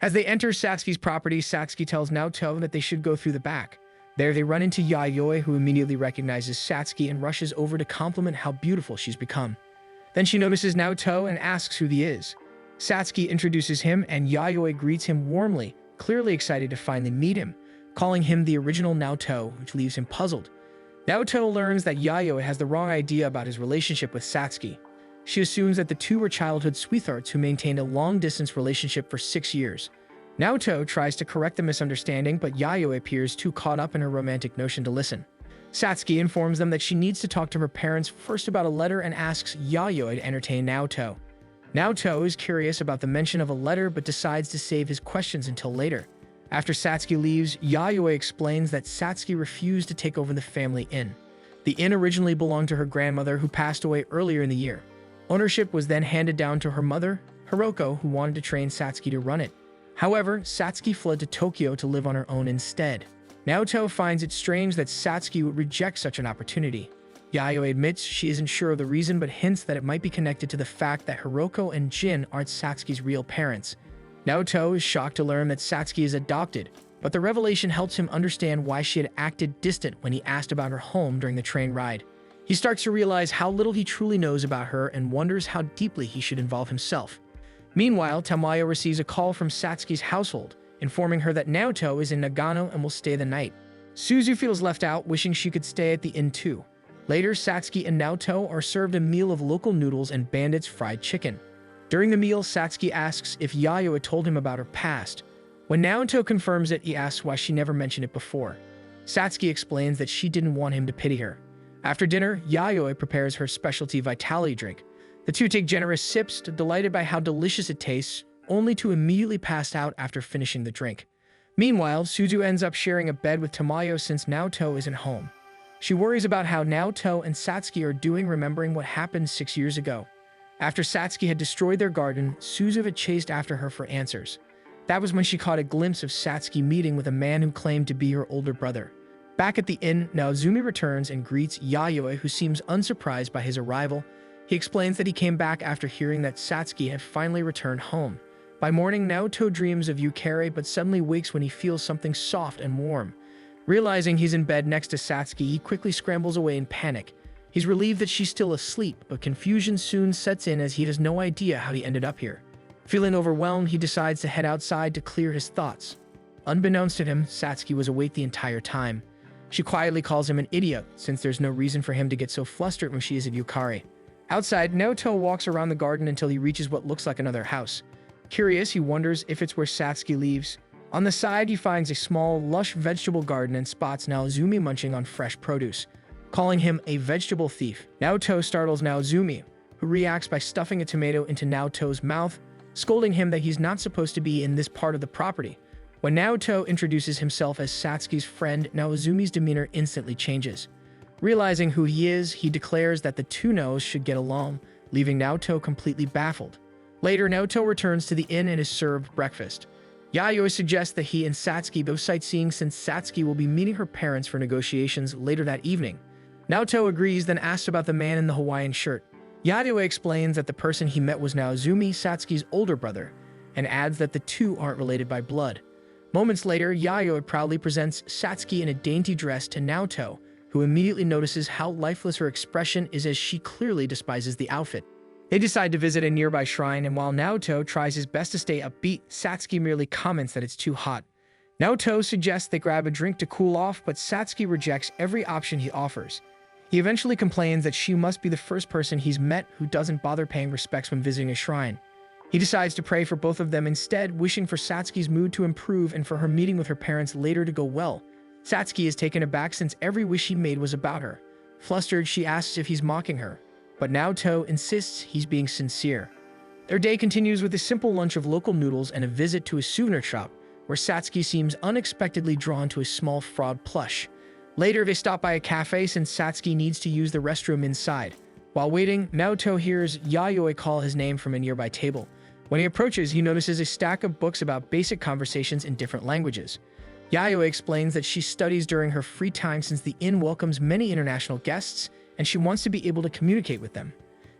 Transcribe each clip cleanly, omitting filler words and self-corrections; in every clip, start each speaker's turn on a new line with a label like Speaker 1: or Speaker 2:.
Speaker 1: As they enter Satsuki's property, Satsuki tells Naoto that they should go through the back. There they run into Yayoi, who immediately recognizes Satsuki and rushes over to compliment how beautiful she's become. Then she notices Naoto and asks who he is. Satsuki introduces him and Yayoi greets him warmly, clearly excited to finally meet him, calling him the original Naoto, which leaves him puzzled. Naoto learns that Yayoi has the wrong idea about his relationship with Satsuki. She assumes that the two were childhood sweethearts who maintained a long-distance relationship for 6 years. Naoto tries to correct the misunderstanding, but Yayoi appears too caught up in her romantic notion to listen. Satsuki informs them that she needs to talk to her parents first about a letter and asks Yayoi to entertain Naoto. Naoto is curious about the mention of a letter but decides to save his questions until later. After Satsuki leaves, Yayoi explains that Satsuki refused to take over the family inn. The inn originally belonged to her grandmother, who passed away earlier in the year. Ownership was then handed down to her mother, Hiroko, who wanted to train Satsuki to run it. However, Satsuki fled to Tokyo to live on her own instead. Naoto finds it strange that Satsuki would reject such an opportunity. Yayoi admits she isn't sure of the reason, but hints that it might be connected to the fact that Hiroko and Jin aren't Satsuki's real parents. Naoto is shocked to learn that Satsuki is adopted, but the revelation helps him understand why she had acted distant when he asked about her home during the train ride. He starts to realize how little he truly knows about her and wonders how deeply he should involve himself. Meanwhile, Tamayo receives a call from Satsuki's household, informing her that Naoto is in Nagano and will stay the night. Suzu feels left out, wishing she could stay at the inn too. Later, Satsuki and Naoto are served a meal of local noodles and Bandit's fried chicken. During the meal, Satsuki asks if Yayoi told him about her past. When Naoto confirms it, he asks why she never mentioned it before. Satsuki explains that she didn't want him to pity her. After dinner, Yayoi prepares her specialty vitality drink. The two take generous sips, delighted by how delicious it tastes, only to immediately pass out after finishing the drink. Meanwhile, Suzu ends up sharing a bed with Tamayo since Naoto isn't home. She worries about how Naoto and Satsuki are doing, remembering what happened 6 years ago. After Satsuki had destroyed their garden, Suzu had chased after her for answers. That was when she caught a glimpse of Satsuki meeting with a man who claimed to be her older brother. Back at the inn, Naozumi returns and greets Yayoi, who seems unsurprised by his arrival. He explains that he came back after hearing that Satsuki had finally returned home. By morning, Naoto dreams of Yukari but suddenly wakes when he feels something soft and warm. Realizing he's in bed next to Satsuki, he quickly scrambles away in panic. He's relieved that she's still asleep, but confusion soon sets in as he has no idea how he ended up here. Feeling overwhelmed, he decides to head outside to clear his thoughts. Unbeknownst to him, Satsuki was awake the entire time. She quietly calls him an idiot, since there's no reason for him to get so flustered when she is at Yukari. Outside, Naoto walks around the garden until he reaches what looks like another house. Curious, he wonders if it's where Satsuki lives. On the side, he finds a small, lush vegetable garden and spots Naozumi munching on fresh produce, calling him a vegetable thief. Naoto startles Naozumi, who reacts by stuffing a tomato into Naoto's mouth, scolding him that he's not supposed to be in this part of the property. When Naoto introduces himself as Satsuki's friend, Naozumi's demeanor instantly changes. Realizing who he is, he declares that the two Noes should get along, leaving Naoto completely baffled. Later, Naoto returns to the inn and is served breakfast. Yayoi suggests that he and Satsuki go sightseeing since Satsuki will be meeting her parents for negotiations later that evening. Naoto agrees, then asks about the man in the Hawaiian shirt. Yayoi explains that the person he met was Naozumi, Satsuki's older brother, and adds that the two aren't related by blood. Moments later, Yayoi proudly presents Satsuki in a dainty dress to Naoto, who immediately notices how lifeless her expression is as she clearly despises the outfit. They decide to visit a nearby shrine, and while Naoto tries his best to stay upbeat, Satsuki merely comments that it's too hot. Naoto suggests they grab a drink to cool off, but Satsuki rejects every option he offers. He eventually complains that she must be the first person he's met who doesn't bother paying respects when visiting a shrine. He decides to pray for both of them instead, wishing for Satsuki's mood to improve and for her meeting with her parents later to go well. Satsuki is taken aback since every wish he made was about her. Flustered, she asks if he's mocking her, but Naoto insists he's being sincere. Their day continues with a simple lunch of local noodles and a visit to a souvenir shop, where Satsuki seems unexpectedly drawn to a small frog plush. Later, they stop by a cafe since Satsuki needs to use the restroom inside. While waiting, Naoto hears Yayoi call his name from a nearby table. When he approaches, he notices a stack of books about basic conversations in different languages. Yayoi explains that she studies during her free time since the inn welcomes many international guests, and she wants to be able to communicate with them.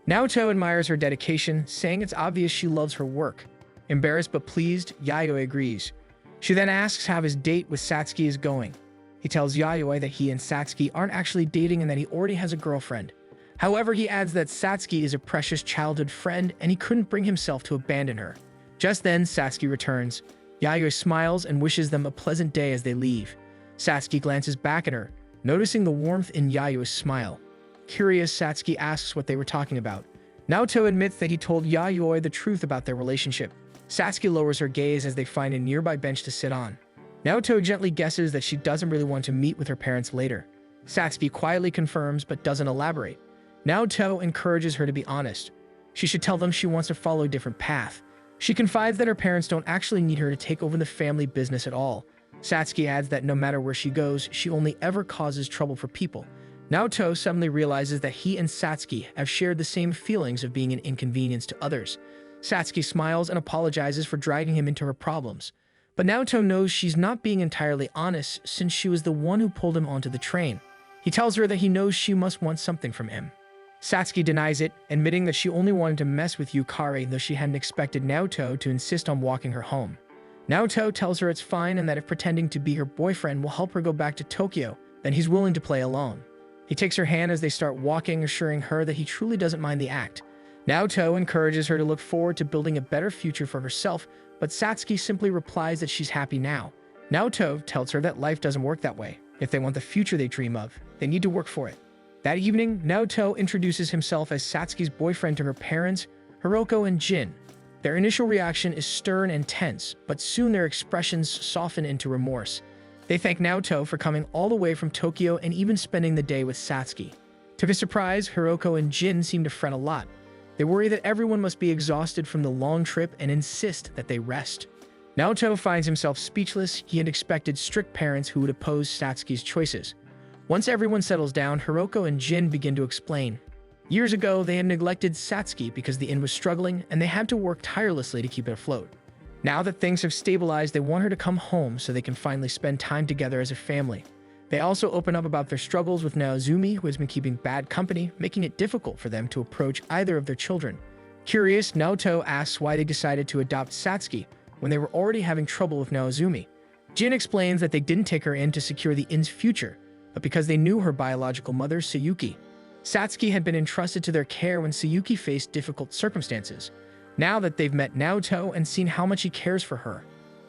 Speaker 1: Naoto admires her dedication, saying it's obvious she loves her work. Embarrassed but pleased, Yayoi agrees. She then asks how his date with Satsuki is going. He tells Yayoi that he and Satsuki aren't actually dating and that he already has a girlfriend. However, he adds that Satsuki is a precious childhood friend and he couldn't bring himself to abandon her. Just then, Satsuki returns. Yayoi smiles and wishes them a pleasant day as they leave. Satsuki glances back at her, noticing the warmth in Yayoi's smile. Curious, Satsuki asks what they were talking about. Naoto admits that he told Yayoi the truth about their relationship. Satsuki lowers her gaze as they find a nearby bench to sit on. Naoto gently guesses that she doesn't really want to meet with her parents later. Satsuki quietly confirms but doesn't elaborate. Naoto encourages her to be honest. She should tell them she wants to follow a different path. She confides that her parents don't actually need her to take over the family business at all. Satsuki adds that no matter where she goes, she only ever causes trouble for people. Naoto suddenly realizes that he and Satsuki have shared the same feelings of being an inconvenience to others. Satsuki smiles and apologizes for dragging him into her problems. But Naoto knows she's not being entirely honest since she was the one who pulled him onto the train. He tells her that he knows she must want something from him. Satsuki denies it, admitting that she only wanted to mess with Yukari, though she hadn't expected Naoto to insist on walking her home. Naoto tells her it's fine and that if pretending to be her boyfriend will help her go back to Tokyo, then he's willing to play alone. He takes her hand as they start walking, assuring her that he truly doesn't mind the act. Naoto encourages her to look forward to building a better future for herself, but Satsuki simply replies that she's happy now. Naoto tells her that life doesn't work that way. If they want the future they dream of, they need to work for it. That evening, Naoto introduces himself as Satsuki's boyfriend to her parents, Hiroko and Jin. Their initial reaction is stern and tense, but soon their expressions soften into remorse. They thank Naoto for coming all the way from Tokyo and even spending the day with Satsuki. To his surprise, Hiroko and Jin seem to fret a lot. They worry that everyone must be exhausted from the long trip and insist that they rest. Naoto finds himself speechless. He had expected strict parents who would oppose Satsuki's choices. Once everyone settles down, Hiroko and Jin begin to explain. Years ago, they had neglected Satsuki because the inn was struggling and they had to work tirelessly to keep it afloat. Now that things have stabilized, they want her to come home so they can finally spend time together as a family. They also open up about their struggles with Naozumi, who has been keeping bad company, making it difficult for them to approach either of their children. Curious, Naoto asks why they decided to adopt Satsuki when they were already having trouble with Naozumi. Jin explains that they didn't take her in to secure the inn's future, but because they knew her biological mother, Sayuki. Satsuki had been entrusted to their care when Sayuki faced difficult circumstances. Now that they've met Naoto and seen how much he cares for her,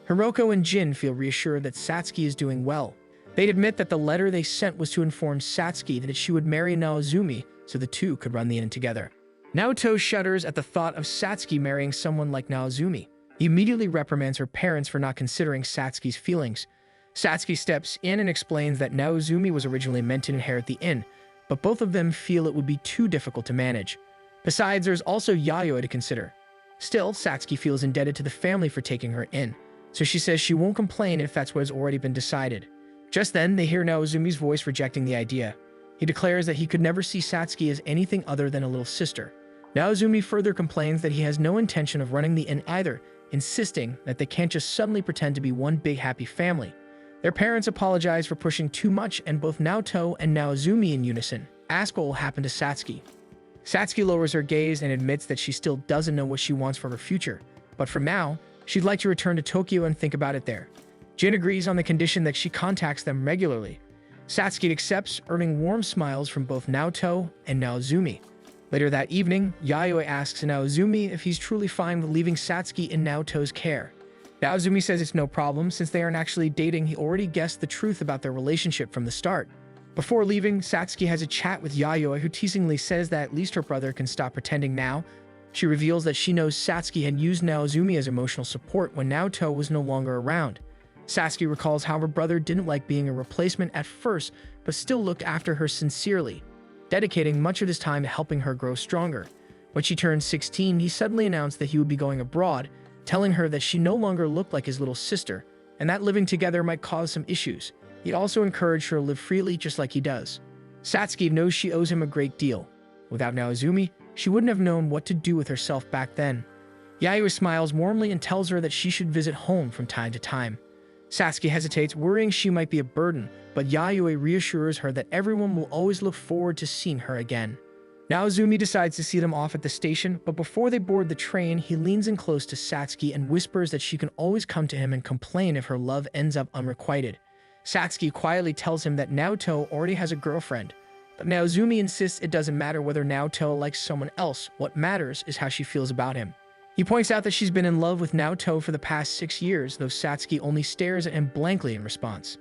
Speaker 1: Hiroko and Jin feel reassured that Satsuki is doing well. They'd admit that the letter they sent was to inform Satsuki that she would marry Naozumi so the two could run the inn together. Naoto shudders at the thought of Satsuki marrying someone like Naozumi. He immediately reprimands her parents for not considering Satsuki's feelings. Satsuki steps in and explains that Naozumi was originally meant to inherit the inn, but both of them feel it would be too difficult to manage. Besides, there's also Yayoi to consider. Still, Satsuki feels indebted to the family for taking her in, so she says she won't complain if that's what has already been decided. Just then, they hear Naozumi's voice rejecting the idea. He declares that he could never see Satsuki as anything other than a little sister. Naozumi further complains that he has no intention of running the inn either, insisting that they can't just suddenly pretend to be one big happy family. Their parents apologize for pushing too much, and both Naoto and Naozumi in unison ask what will happen to Satsuki. Satsuki lowers her gaze and admits that she still doesn't know what she wants for her future, but for now, she'd like to return to Tokyo and think about it there. Jin agrees on the condition that she contacts them regularly. Satsuki accepts, earning warm smiles from both Naoto and Naozumi. Later that evening, Yayoi asks Naozumi if he's truly fine with leaving Satsuki in Naoto's care. Naozumi says it's no problem since they aren't actually dating. He already guessed the truth about their relationship from the start. Before leaving, Satsuki has a chat with Yayoi, who teasingly says that at least her brother can stop pretending now. She reveals that she knows Satsuki had used Naozumi as emotional support when Naoto was no longer around. Satsuki recalls how her brother didn't like being a replacement at first, but still looked after her sincerely, dedicating much of his time to helping her grow stronger. When she turned 16, he suddenly announced that he would be going abroad, telling her that she no longer looked like his little sister, and that living together might cause some issues. He also encouraged her to live freely just like he does. Satsuki knows she owes him a great deal. Without Naozumi, she wouldn't have known what to do with herself back then. Yayoi smiles warmly and tells her that she should visit home from time to time. Satsuki hesitates, worrying she might be a burden, but Yayoi reassures her that everyone will always look forward to seeing her again. Naozumi decides to see them off at the station, but before they board the train, he leans in close to Satsuki and whispers that she can always come to him and complain if her love ends up unrequited. Satsuki quietly tells him that Naoto already has a girlfriend, but Naozumi insists it doesn't matter whether Naoto likes someone else, what matters is how she feels about him. He points out that she's been in love with Naoto for the past 6 years, though Satsuki only stares at him blankly in response.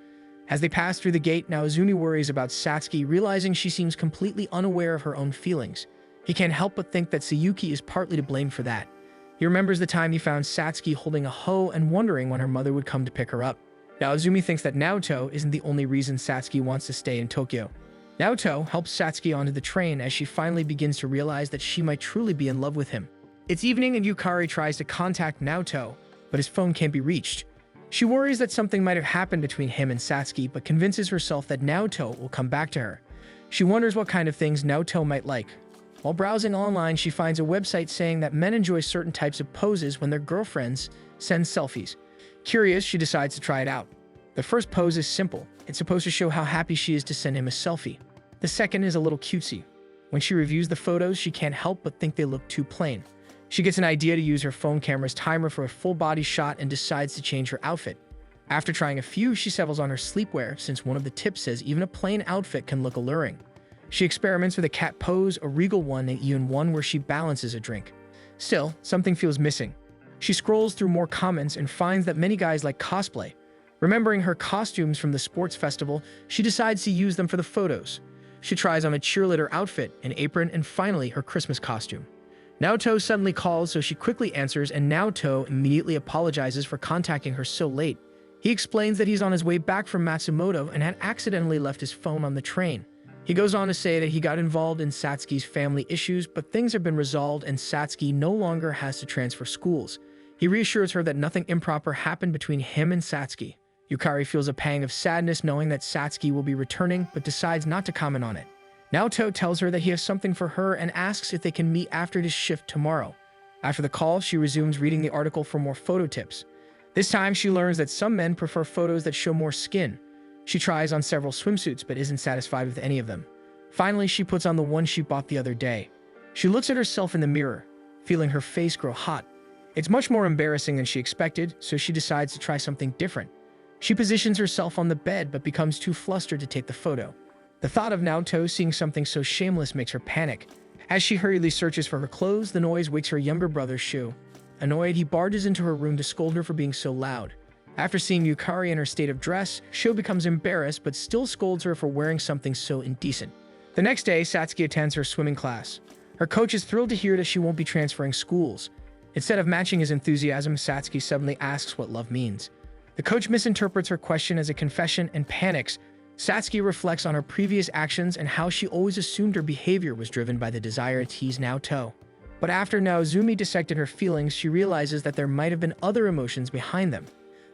Speaker 1: As they pass through the gate, Naozumi worries about Satsuki, realizing she seems completely unaware of her own feelings. He can't help but think that Sayuki is partly to blame for that. He remembers the time he found Satsuki holding a hoe and wondering when her mother would come to pick her up. Naozumi thinks that Naoto isn't the only reason Satsuki wants to stay in Tokyo. Naoto helps Satsuki onto the train as she finally begins to realize that she might truly be in love with him. It's evening and Yukari tries to contact Naoto, but his phone can't be reached. She worries that something might have happened between him and Satsuki, but convinces herself that Naoto will come back to her. She wonders what kind of things Naoto might like. While browsing online, she finds a website saying that men enjoy certain types of poses when their girlfriends send selfies. Curious, she decides to try it out. The first pose is simple. It's supposed to show how happy she is to send him a selfie. The second is a little cutesy. When she reviews the photos, she can't help but think they look too plain. She gets an idea to use her phone camera's timer for a full-body shot and decides to change her outfit. After trying a few, she settles on her sleepwear, since one of the tips says even a plain outfit can look alluring. She experiments with a cat pose, a regal one, and even one where she balances a drink. Still, something feels missing. She scrolls through more comments and finds that many guys like cosplay. Remembering her costumes from the sports festival, she decides to use them for the photos. She tries on a cheerleader outfit, an apron, and finally her Christmas costume. Naoto suddenly calls, so she quickly answers, and Naoto immediately apologizes for contacting her so late. He explains that he's on his way back from Matsumoto and had accidentally left his phone on the train. He goes on to say that he got involved in Satsuki's family issues, but things have been resolved and Satsuki no longer has to transfer schools. He reassures her that nothing improper happened between him and Satsuki. Yukari feels a pang of sadness knowing that Satsuki will be returning, but decides not to comment on it. Naoto tells her that he has something for her and asks if they can meet after his shift tomorrow. After the call, she resumes reading the article for more photo tips. This time, she learns that some men prefer photos that show more skin. She tries on several swimsuits but isn't satisfied with any of them. Finally, she puts on the one she bought the other day. She looks at herself in the mirror, feeling her face grow hot. It's much more embarrassing than she expected, so she decides to try something different. She positions herself on the bed but becomes too flustered to take the photo. The thought of Naoto seeing something so shameless makes her panic. As she hurriedly searches for her clothes, the noise wakes her younger brother Shu. Annoyed, he barges into her room to scold her for being so loud. After seeing Yukari in her state of dress, Shu becomes embarrassed but still scolds her for wearing something so indecent. The next day, Satsuki attends her swimming class. Her coach is thrilled to hear that she won't be transferring schools. Instead of matching his enthusiasm, Satsuki suddenly asks what love means. The coach misinterprets her question as a confession and panics. Satsuki reflects on her previous actions and how she always assumed her behavior was driven by the desire to tease Naoto. But after Naozumi dissected her feelings, she realizes that there might have been other emotions behind them.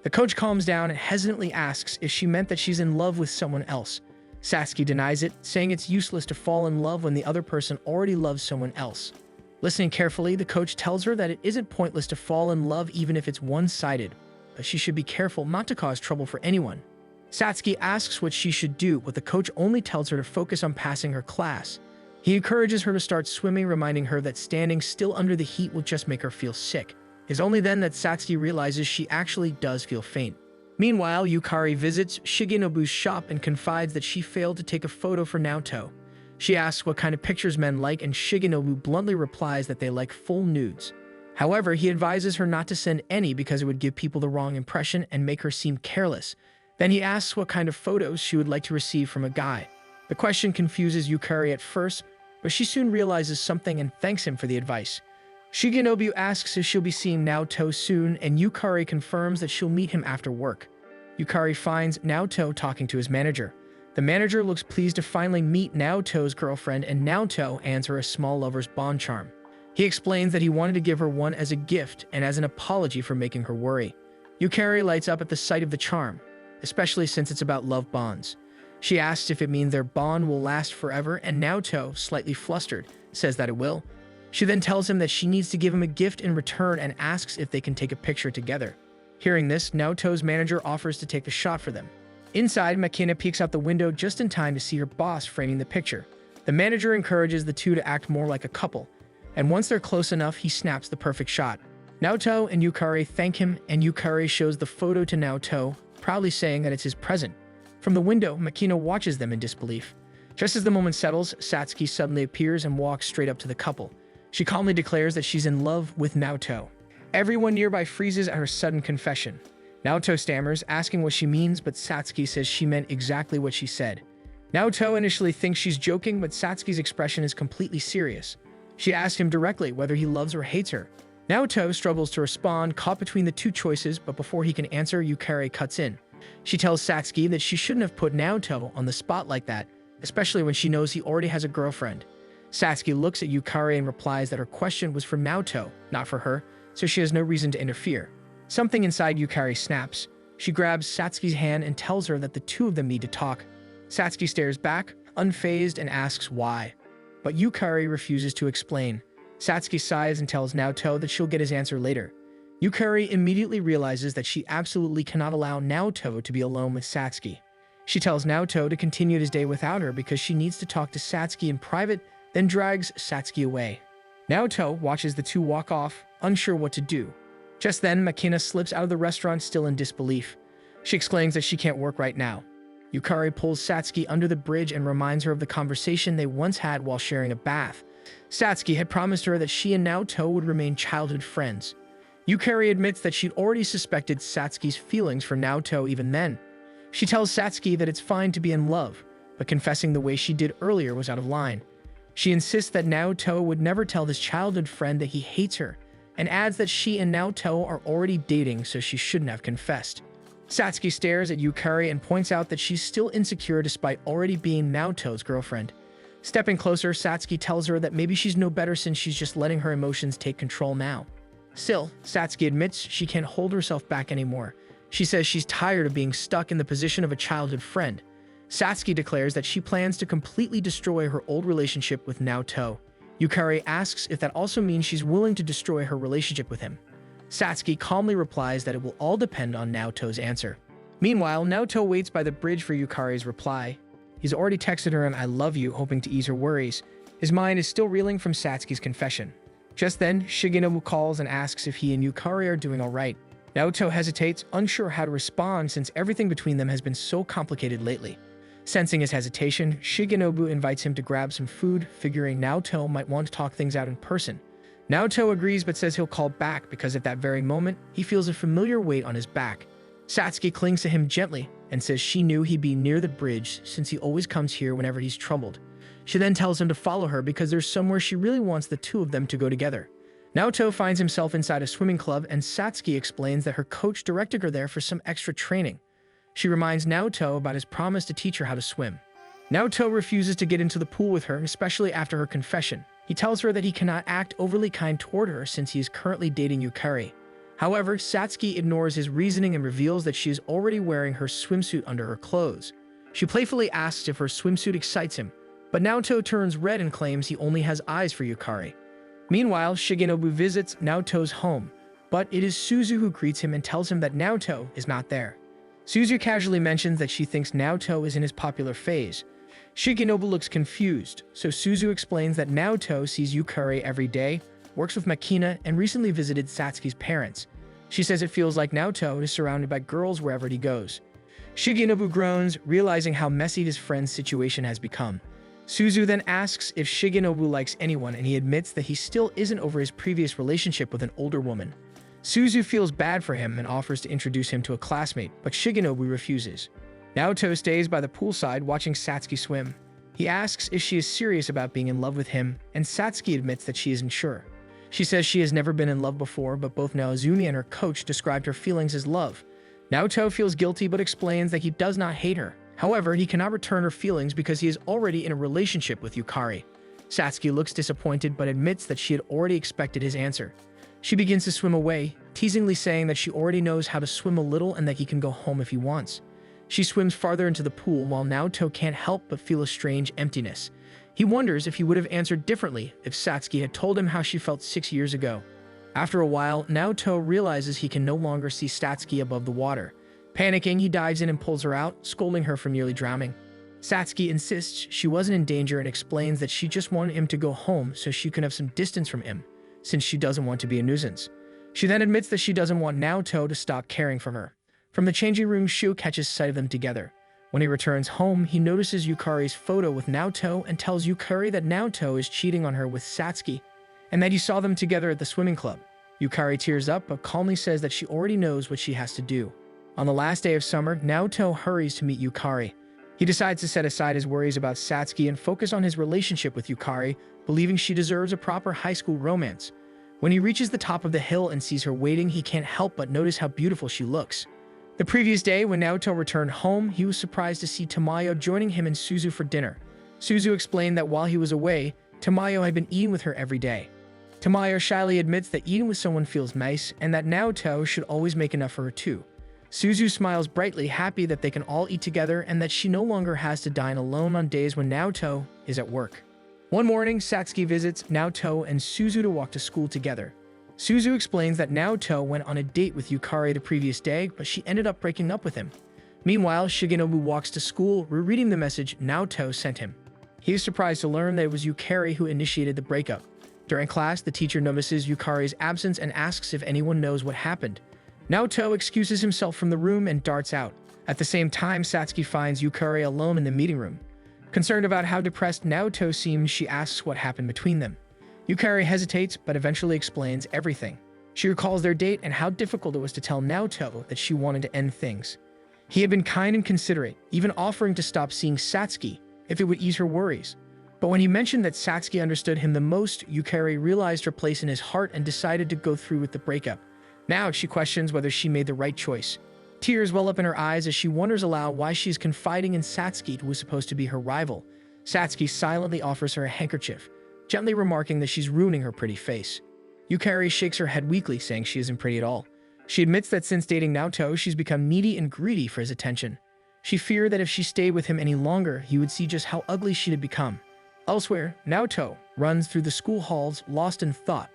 Speaker 1: The coach calms down and hesitantly asks if she meant that she's in love with someone else. Satsuki denies it, saying it's useless to fall in love when the other person already loves someone else. Listening carefully, the coach tells her that it isn't pointless to fall in love even if it's one-sided, but she should be careful not to cause trouble for anyone. Satsuki asks what she should do, but the coach only tells her to focus on passing her class. He encourages her to start swimming, reminding her that standing still under the heat will just make her feel sick. It's only then that Satsuki realizes she actually does feel faint. Meanwhile, Yukari visits Shigenobu's shop and confides that she failed to take a photo for Naoto. She asks what kind of pictures men like, and Shigenobu bluntly replies that they like full nudes. However, he advises her not to send any because it would give people the wrong impression and make her seem careless. Then he asks what kind of photos she would like to receive from a guy. The question confuses Yukari at first, but she soon realizes something and thanks him for the advice. Shigenobu asks if she'll be seeing Naoto soon, and Yukari confirms that she'll meet him after work. Yukari finds Naoto talking to his manager. The manager looks pleased to finally meet Naoto's girlfriend, and Naoto hands her a small lover's bond charm. He explains that he wanted to give her one as a gift and as an apology for making her worry. Yukari lights up at the sight of the charm, especially since it's about love bonds. She asks if it means their bond will last forever, and Naoto, slightly flustered, says that it will. She then tells him that she needs to give him a gift in return and asks if they can take a picture together. Hearing this, Naoto's manager offers to take the shot for them. Inside, Makina peeks out the window just in time to see her boss framing the picture. The manager encourages the two to act more like a couple, and once they're close enough, he snaps the perfect shot. Naoto and Yukari thank him, and Yukari shows the photo to Naoto, proudly saying that it's his present. From the window, Makina watches them in disbelief. Just as the moment settles, Satsuki suddenly appears and walks straight up to the couple. She calmly declares that she's in love with Naoto. Everyone nearby freezes at her sudden confession. Naoto stammers, asking what she means, but Satsuki says she meant exactly what she said. Naoto initially thinks she's joking, but Satsuki's expression is completely serious. She asks him directly whether he loves or hates her. Naoto struggles to respond, caught between the two choices, but before he can answer, Yukari cuts in. She tells Satsuki that she shouldn't have put Naoto on the spot like that, especially when she knows he already has a girlfriend. Satsuki looks at Yukari and replies that her question was for Naoto, not for her, so she has no reason to interfere. Something inside Yukari snaps. She grabs Satsuki's hand and tells her that the two of them need to talk. Satsuki stares back, unfazed, and asks why. But Yukari refuses to explain. Satsuki sighs and tells Naoto that she'll get his answer later. Yukari immediately realizes that she absolutely cannot allow Naoto to be alone with Satsuki. She tells Naoto to continue his day without her because she needs to talk to Satsuki in private, then drags Satsuki away. Naoto watches the two walk off, unsure what to do. Just then, Makina slips out of the restaurant still in disbelief. She exclaims that she can't work right now. Yukari pulls Satsuki under the bridge and reminds her of the conversation they once had while sharing a bath. Satsuki had promised her that she and Naoto would remain childhood friends. Yukari admits that she'd already suspected Satsuki's feelings for Naoto even then. She tells Satsuki that it's fine to be in love, but confessing the way she did earlier was out of line. She insists that Naoto would never tell this childhood friend that he hates her, and adds that she and Naoto are already dating, so she shouldn't have confessed. Satsuki stares at Yukari and points out that she's still insecure despite already being Naoto's girlfriend. Stepping closer, Satsuki tells her that maybe she's no better since she's just letting her emotions take control now. Still, Satsuki admits she can't hold herself back anymore. She says she's tired of being stuck in the position of a childhood friend. Satsuki declares that she plans to completely destroy her old relationship with Naoto. Yukari asks if that also means she's willing to destroy her relationship with him. Satsuki calmly replies that it will all depend on Naoto's answer. Meanwhile, Naoto waits by the bridge for Yukari's reply. He's already texted her an "I love you," hoping to ease her worries. His mind is still reeling from Satsuki's confession. Just then, Shigenobu calls and asks if he and Yukari are doing alright. Naoto hesitates, unsure how to respond since everything between them has been so complicated lately. Sensing his hesitation, Shigenobu invites him to grab some food, figuring Naoto might want to talk things out in person. Naoto agrees but says he'll call back because at that very moment, he feels a familiar weight on his back. Satsuki clings to him gently and says she knew he'd be near the bridge since he always comes here whenever he's troubled. She then tells him to follow her because there's somewhere she really wants the two of them to go together. Naoto finds himself inside a swimming club and Satsuki explains that her coach directed her there for some extra training. She reminds Naoto about his promise to teach her how to swim. Naoto refuses to get into the pool with her, especially after her confession. He tells her that he cannot act overly kind toward her since he is currently dating Yukari. However, Satsuki ignores his reasoning and reveals that she is already wearing her swimsuit under her clothes. She playfully asks if her swimsuit excites him, but Naoto turns red and claims he only has eyes for Yukari. Meanwhile, Shigenobu visits Naoto's home, but it is Suzu who greets him and tells him that Naoto is not there. Suzu casually mentions that she thinks Naoto is in his popular phase. Shigenobu looks confused, so Suzu explains that Naoto sees Yukari every day, works with Makina, and recently visited Satsuki's parents. She says it feels like Naoto is surrounded by girls wherever he goes. Shigenobu groans, realizing how messy his friend's situation has become. Suzu then asks if Shigenobu likes anyone, and he admits that he still isn't over his previous relationship with an older woman. Suzu feels bad for him and offers to introduce him to a classmate, but Shigenobu refuses. Naoto stays by the poolside watching Satsuki swim. He asks if she is serious about being in love with him, and Satsuki admits that she isn't sure. She says she has never been in love before, but both Naozumi and her coach described her feelings as love. Naoto feels guilty but explains that he does not hate her. However, he cannot return her feelings because he is already in a relationship with Yukari. Satsuki looks disappointed but admits that she had already expected his answer. She begins to swim away, teasingly saying that she already knows how to swim a little and that he can go home if he wants. She swims farther into the pool while Naoto can't help but feel a strange emptiness. He wonders if he would have answered differently if Satsuki had told him how she felt 6 years ago. After a while, Naoto realizes he can no longer see Satsuki above the water. Panicking, he dives in and pulls her out, scolding her for nearly drowning. Satsuki insists she wasn't in danger and explains that she just wanted him to go home so she can have some distance from him, since she doesn't want to be a nuisance. She then admits that she doesn't want Naoto to stop caring for her. From the changing room, Shu catches sight of them together. When he returns home, he notices Yukari's photo with Naoto and tells Yukari that Naoto is cheating on her with Satsuki, and that he saw them together at the swimming club. Yukari tears up but calmly says that she already knows what she has to do. On the last day of summer, Naoto hurries to meet Yukari. He decides to set aside his worries about Satsuki and focus on his relationship with Yukari, believing she deserves a proper high school romance. When he reaches the top of the hill and sees her waiting, he can't help but notice how beautiful she looks. The previous day, when Naoto returned home, he was surprised to see Tamayo joining him and Suzu for dinner. Suzu explained that while he was away, Tamayo had been eating with her every day. Tamayo shyly admits that eating with someone feels nice and that Naoto should always make enough for her too. Suzu smiles brightly, happy that they can all eat together and that she no longer has to dine alone on days when Naoto is at work. One morning, Satsuki visits Naoto and Suzu to walk to school together. Suzu explains that Naoto went on a date with Yukari the previous day, but she ended up breaking up with him. Meanwhile, Shigenobu walks to school, rereading the message Naoto sent him. He is surprised to learn that it was Yukari who initiated the breakup. During class, the teacher notices Yukari's absence and asks if anyone knows what happened. Naoto excuses himself from the room and darts out. At the same time, Satsuki finds Yukari alone in the meeting room. Concerned about how depressed Naoto seems, she asks what happened between them. Yukari hesitates, but eventually explains everything. She recalls their date and how difficult it was to tell Naoto that she wanted to end things. He had been kind and considerate, even offering to stop seeing Satsuki if it would ease her worries. But when he mentioned that Satsuki understood him the most, Yukari realized her place in his heart and decided to go through with the breakup. Now she questions whether she made the right choice. Tears well up in her eyes as she wonders aloud why she is confiding in Satsuki, who was supposed to be her rival. Satsuki silently offers her a handkerchief, gently remarking that she's ruining her pretty face. Yukari shakes her head weakly, saying she isn't pretty at all. She admits that since dating Naoto, she's become needy and greedy for his attention. She feared that if she stayed with him any longer, he would see just how ugly she had become. Elsewhere, Naoto runs through the school halls, lost in thought.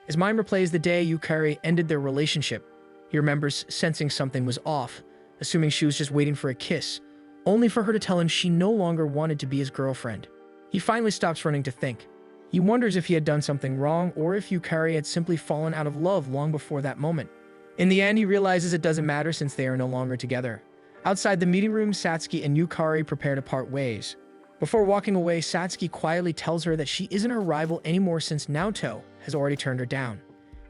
Speaker 1: His mind replays the day Yukari ended their relationship. He remembers sensing something was off, assuming she was just waiting for a kiss, only for her to tell him she no longer wanted to be his girlfriend. He finally stops running to think. He wonders if he had done something wrong or if Yukari had simply fallen out of love long before that moment. In the end, he realizes it doesn't matter since they are no longer together. Outside the meeting room, Satsuki and Yukari prepare to part ways. Before walking away, Satsuki quietly tells her that she isn't her rival anymore since Naoto has already turned her down.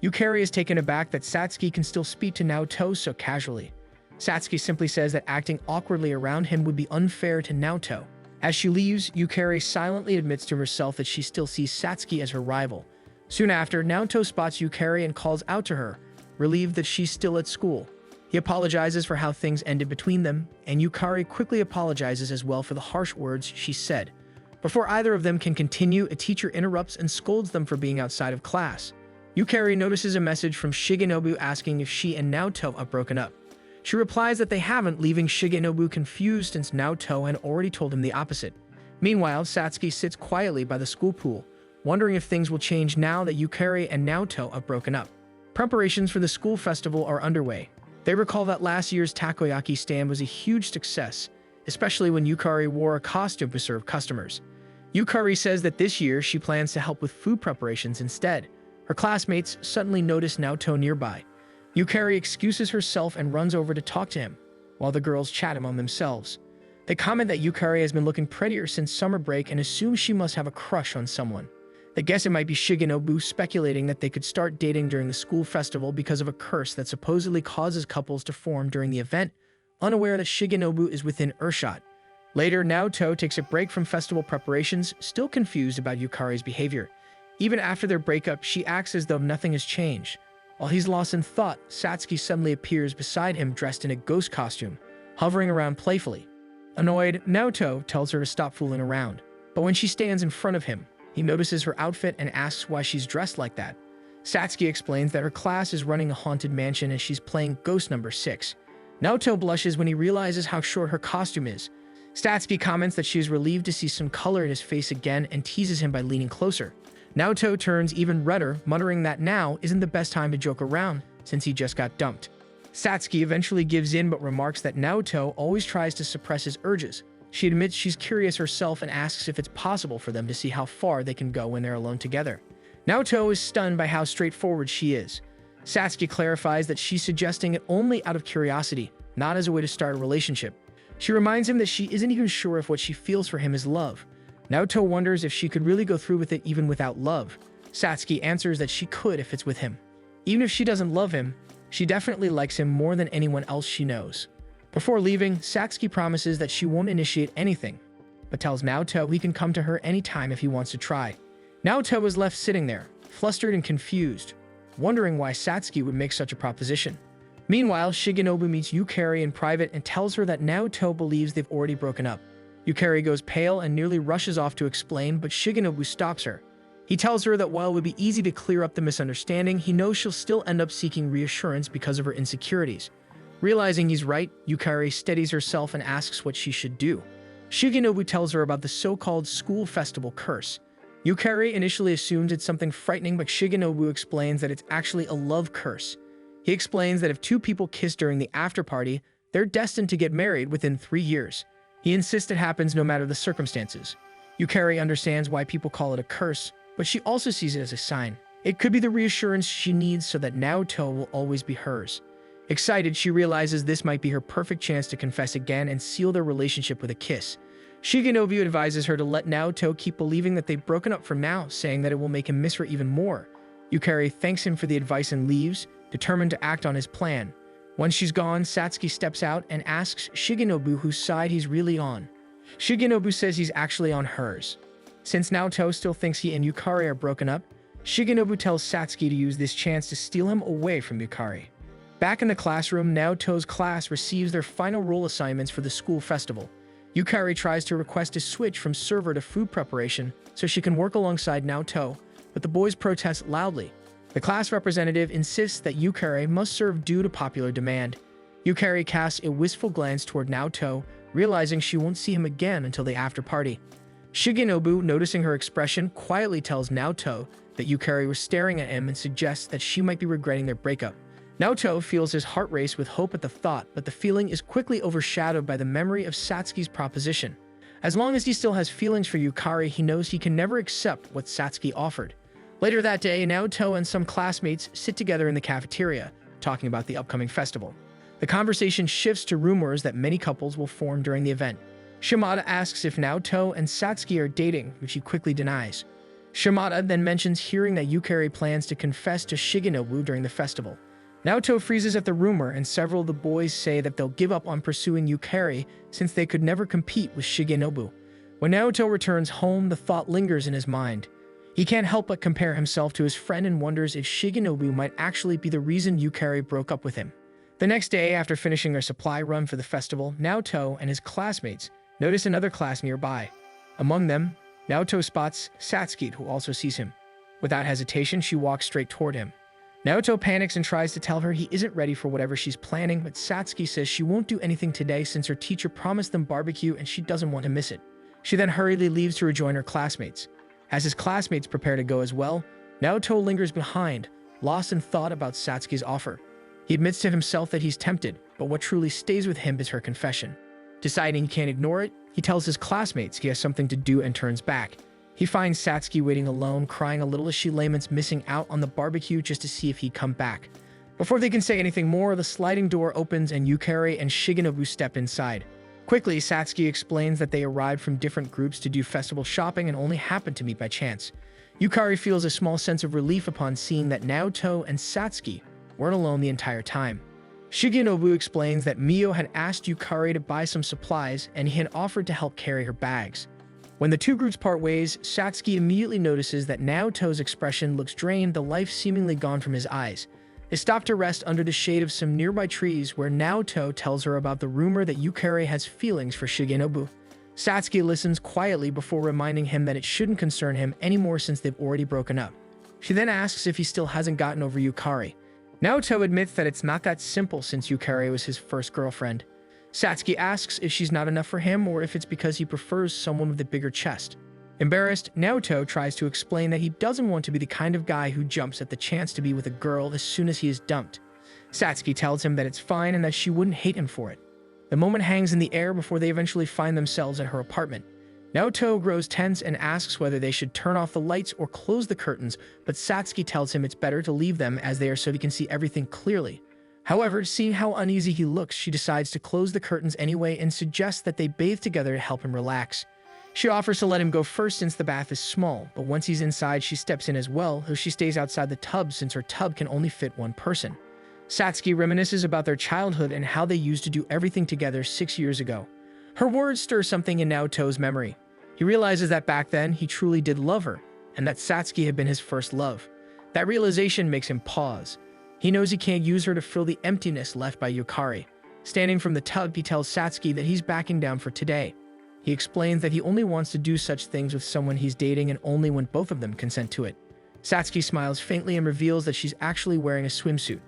Speaker 1: Yukari is taken aback that Satsuki can still speak to Naoto so casually. Satsuki simply says that acting awkwardly around him would be unfair to Naoto. As she leaves, Yukari silently admits to herself that she still sees Satsuki as her rival. Soon after, Naoto spots Yukari and calls out to her, relieved that she's still at school. He apologizes for how things ended between them, and Yukari quickly apologizes as well for the harsh words she said. Before either of them can continue, a teacher interrupts and scolds them for being outside of class. Yukari notices a message from Shigenobu asking if she and Naoto have broken up. She replies that they haven't, leaving Shigenobu confused since Naoto had already told him the opposite. Meanwhile, Satsuki sits quietly by the school pool, wondering if things will change now that Yukari and Naoto have broken up. Preparations for the school festival are underway. They recall that last year's takoyaki stand was a huge success, especially when Yukari wore a costume to serve customers. Yukari says that this year she plans to help with food preparations instead. Her classmates suddenly notice Naoto nearby. Yukari excuses herself and runs over to talk to him, while the girls chat among themselves. They comment that Yukari has been looking prettier since summer break and assume she must have a crush on someone. They guess it might be Shigenobu, speculating that they could start dating during the school festival because of a curse that supposedly causes couples to form during the event, unaware that Shigenobu is within earshot. Later, Naoto takes a break from festival preparations, still confused about Yukari's behavior. Even after their breakup, she acts as though nothing has changed. While he's lost in thought, Satsuki suddenly appears beside him dressed in a ghost costume, hovering around playfully. Annoyed, Naoto tells her to stop fooling around. But when she stands in front of him, he notices her outfit and asks why she's dressed like that. Satsuki explains that her class is running a haunted mansion and she's playing Ghost Number 6. Naoto blushes when he realizes how short her costume is. Satsuki comments that she is relieved to see some color in his face again and teases him by leaning closer. Naoto turns even redder, muttering that now isn't the best time to joke around since he just got dumped. Satsuki eventually gives in but remarks that Naoto always tries to suppress his urges, She admits she's curious herself and asks if it's possible for them to see how far they can go when they're alone together. Naoto is stunned by how straightforward she is. Satsuki clarifies that she's suggesting it only out of curiosity, not as a way to start a relationship. She reminds him that she isn't even sure if what she feels for him is love. Naoto wonders if she could really go through with it even without love. Satsuki answers that she could if it's with him. Even if she doesn't love him, she definitely likes him more than anyone else she knows. Before leaving, Satsuki promises that she won't initiate anything, but tells Naoto he can come to her anytime if he wants to try. Naoto is left sitting there, flustered and confused, wondering why Satsuki would make such a proposition. Meanwhile, Shigenobu meets Yukari in private and tells her that Naoto believes they've already broken up. Yukari goes pale and nearly rushes off to explain, but Shigenobu stops her. He tells her that while it would be easy to clear up the misunderstanding, he knows she'll still end up seeking reassurance because of her insecurities. Realizing he's right, Yukari steadies herself and asks what she should do. Shigenobu tells her about the so-called school festival curse. Yukari initially assumes it's something frightening, but Shigenobu explains that it's actually a love curse. He explains that if two people kiss during the after-party, they're destined to get married within 3 years. He insists it happens no matter the circumstances. Yukari understands why people call it a curse, but she also sees it as a sign. It could be the reassurance she needs so that Naoto will always be hers. Excited, she realizes this might be her perfect chance to confess again and seal their relationship with a kiss. Shigenobu advises her to let Naoto keep believing that they've broken up for now, saying that it will make him miss her even more. Yukari thanks him for the advice and leaves, determined to act on his plan. Once she's gone, Satsuki steps out and asks Shigenobu whose side he's really on. Shigenobu says he's actually on hers. Since Naoto still thinks he and Yukari are broken up, Shigenobu tells Satsuki to use this chance to steal him away from Yukari. Back in the classroom, Naoto's class receives their final role assignments for the school festival. Yukari tries to request a switch from server to food preparation so she can work alongside Naoto, but the boys protest loudly. The class representative insists that Yukari must serve due to popular demand. Yukari casts a wistful glance toward Naoto, realizing she won't see him again until the after-party. Shigenobu, noticing her expression, quietly tells Naoto that Yukari was staring at him and suggests that she might be regretting their breakup. Naoto feels his heart race with hope at the thought, but the feeling is quickly overshadowed by the memory of Satsuki's proposition. As long as he still has feelings for Yukari, he knows he can never accept what Satsuki offered. Later that day, Naoto and some classmates sit together in the cafeteria, talking about the upcoming festival. The conversation shifts to rumors that many couples will form during the event. Shimada asks if Naoto and Satsuki are dating, which he quickly denies. Shimada then mentions hearing that Yukari plans to confess to Shigenobu during the festival. Naoto freezes at the rumor, and several of the boys say that they'll give up on pursuing Yukari since they could never compete with Shigenobu. When Naoto returns home, the thought lingers in his mind. He can't help but compare himself to his friend and wonders if Shigenobu might actually be the reason Yukari broke up with him. The next day, after finishing their supply run for the festival, Naoto and his classmates notice another class nearby. Among them, Naoto spots Satsuki, who also sees him. Without hesitation, she walks straight toward him. Naoto panics and tries to tell her he isn't ready for whatever she's planning, but Satsuki says she won't do anything today since her teacher promised them barbecue and she doesn't want to miss it. She then hurriedly leaves to rejoin her classmates. As his classmates prepare to go as well, Naoto lingers behind, lost in thought about Satsuki's offer. He admits to himself that he's tempted, but what truly stays with him is her confession. Deciding he can't ignore it, he tells his classmates he has something to do and turns back. He finds Satsuki waiting alone, crying a little as she laments missing out on the barbecue just to see if he'd come back. Before they can say anything more, the sliding door opens and Yukari and Shigenobu step inside. Quickly, Satsuki explains that they arrived from different groups to do festival shopping and only happened to meet by chance. Yukari feels a small sense of relief upon seeing that Naoto and Satsuki weren't alone the entire time. Shigenobu explains that Mio had asked Yukari to buy some supplies and he had offered to help carry her bags. When the two groups part ways, Satsuki immediately notices that Naoto's expression looks drained, the life seemingly gone from his eyes. They stop to rest under the shade of some nearby trees where Naoto tells her about the rumor that Yukari has feelings for Shigenobu. Satsuki listens quietly before reminding him that it shouldn't concern him anymore since they've already broken up. She then asks if he still hasn't gotten over Yukari. Naoto admits that it's not that simple since Yukari was his first girlfriend. Satsuki asks if she's not enough for him or if it's because he prefers someone with a bigger chest. Embarrassed, Naoto tries to explain that he doesn't want to be the kind of guy who jumps at the chance to be with a girl as soon as he is dumped. Satsuki tells him that it's fine and that she wouldn't hate him for it. The moment hangs in the air before they eventually find themselves at her apartment. Naoto grows tense and asks whether they should turn off the lights or close the curtains, but Satsuki tells him it's better to leave them as they are so he can see everything clearly. However, seeing how uneasy he looks, she decides to close the curtains anyway and suggests that they bathe together to help him relax. She offers to let him go first since the bath is small, but once he's inside, she steps in as well, though she stays outside the tub since her tub can only fit one person. Satsuki reminisces about their childhood and how they used to do everything together 6 years ago. Her words stir something in Naoto's memory. He realizes that back then, he truly did love her, and that Satsuki had been his first love. That realization makes him pause. He knows he can't use her to fill the emptiness left by Yukari. Standing from the tub, he tells Satsuki that he's backing down for today. He explains that he only wants to do such things with someone he's dating and only when both of them consent to it. Satsuki smiles faintly and reveals that she's actually wearing a swimsuit.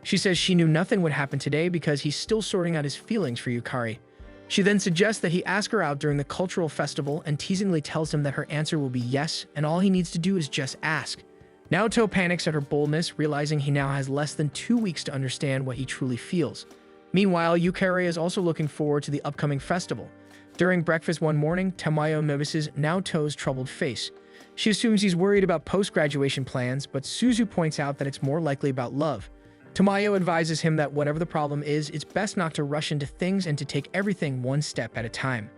Speaker 1: She says she knew nothing would happen today because he's still sorting out his feelings for Yukari. She then suggests that he ask her out during the cultural festival and teasingly tells him that her answer will be yes, and all he needs to do is just ask. Naoto panics at her boldness, realizing he now has less than 2 weeks to understand what he truly feels. Meanwhile, Yukari is also looking forward to the upcoming festival. During breakfast one morning, Tamayo notices Naoto's troubled face. She assumes he's worried about post-graduation plans, but Suzu points out that it's more likely about love. Tamayo advises him that whatever the problem is, it's best not to rush into things and to take everything one step at a time.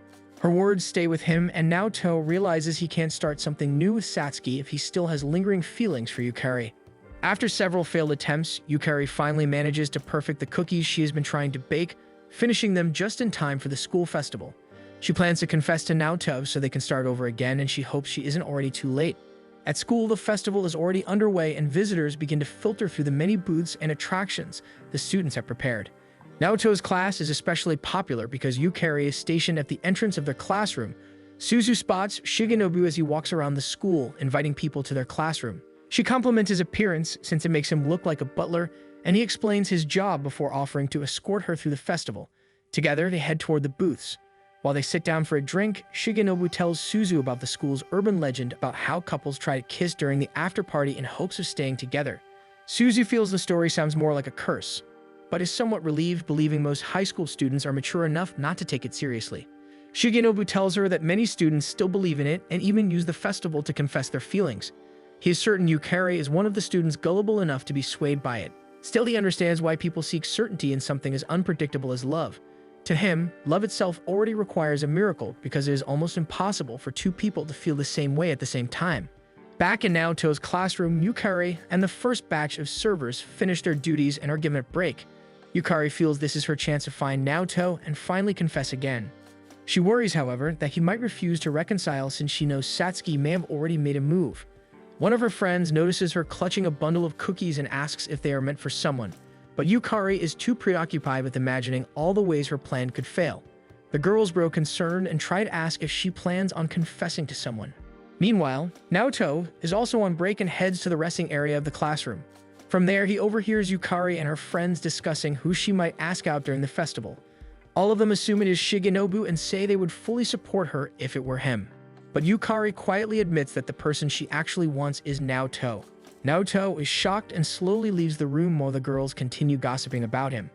Speaker 1: Her words stay with him, and Naoto realizes he can't start something new with Satsuki if he still has lingering feelings for Yukari. After several failed attempts, Yukari finally manages to perfect the cookies she has been trying to bake, finishing them just in time for the school festival. She plans to confess to Naoto so they can start over again, and she hopes she isn't already too late. At school, the festival is already underway and visitors begin to filter through the many booths and attractions the students have prepared. Naoto's class is especially popular because Yukari is stationed at the entrance of their classroom. Suzu spots Shigenobu as he walks around the school, inviting people to their classroom. She compliments his appearance since it makes him look like a butler, and he explains his job before offering to escort her through the festival. Together, they head toward the booths. While they sit down for a drink, Shigenobu tells Suzu about the school's urban legend about how couples try to kiss during the after-party in hopes of staying together. Suzu feels the story sounds more like a curse, but is somewhat relieved, believing most high school students are mature enough not to take it seriously. Shigenobu tells her that many students still believe in it and even use the festival to confess their feelings. He is certain Yukari is one of the students gullible enough to be swayed by it. Still, he understands why people seek certainty in something as unpredictable as love. To him, love itself already requires a miracle because it is almost impossible for two people to feel the same way at the same time. Back in Naoto's classroom, Yukari and the first batch of servers finish their duties and are given a break. Yukari feels this is her chance to find Naoto and finally confess again. She worries, however, that he might refuse to reconcile since she knows Satsuki may have already made a move. One of her friends notices her clutching a bundle of cookies and asks if they are meant for someone. But Yukari is too preoccupied with imagining all the ways her plan could fail. The girls grow concerned and try to ask if she plans on confessing to someone. Meanwhile, Naoto is also on break and heads to the resting area of the classroom. From there, he overhears Yukari and her friends discussing who she might ask out during the festival. All of them assume it is Shigenobu and say they would fully support her if it were him. But Yukari quietly admits that the person she actually wants is Naoto. Naoto is shocked and slowly leaves the room while the girls continue gossiping about him.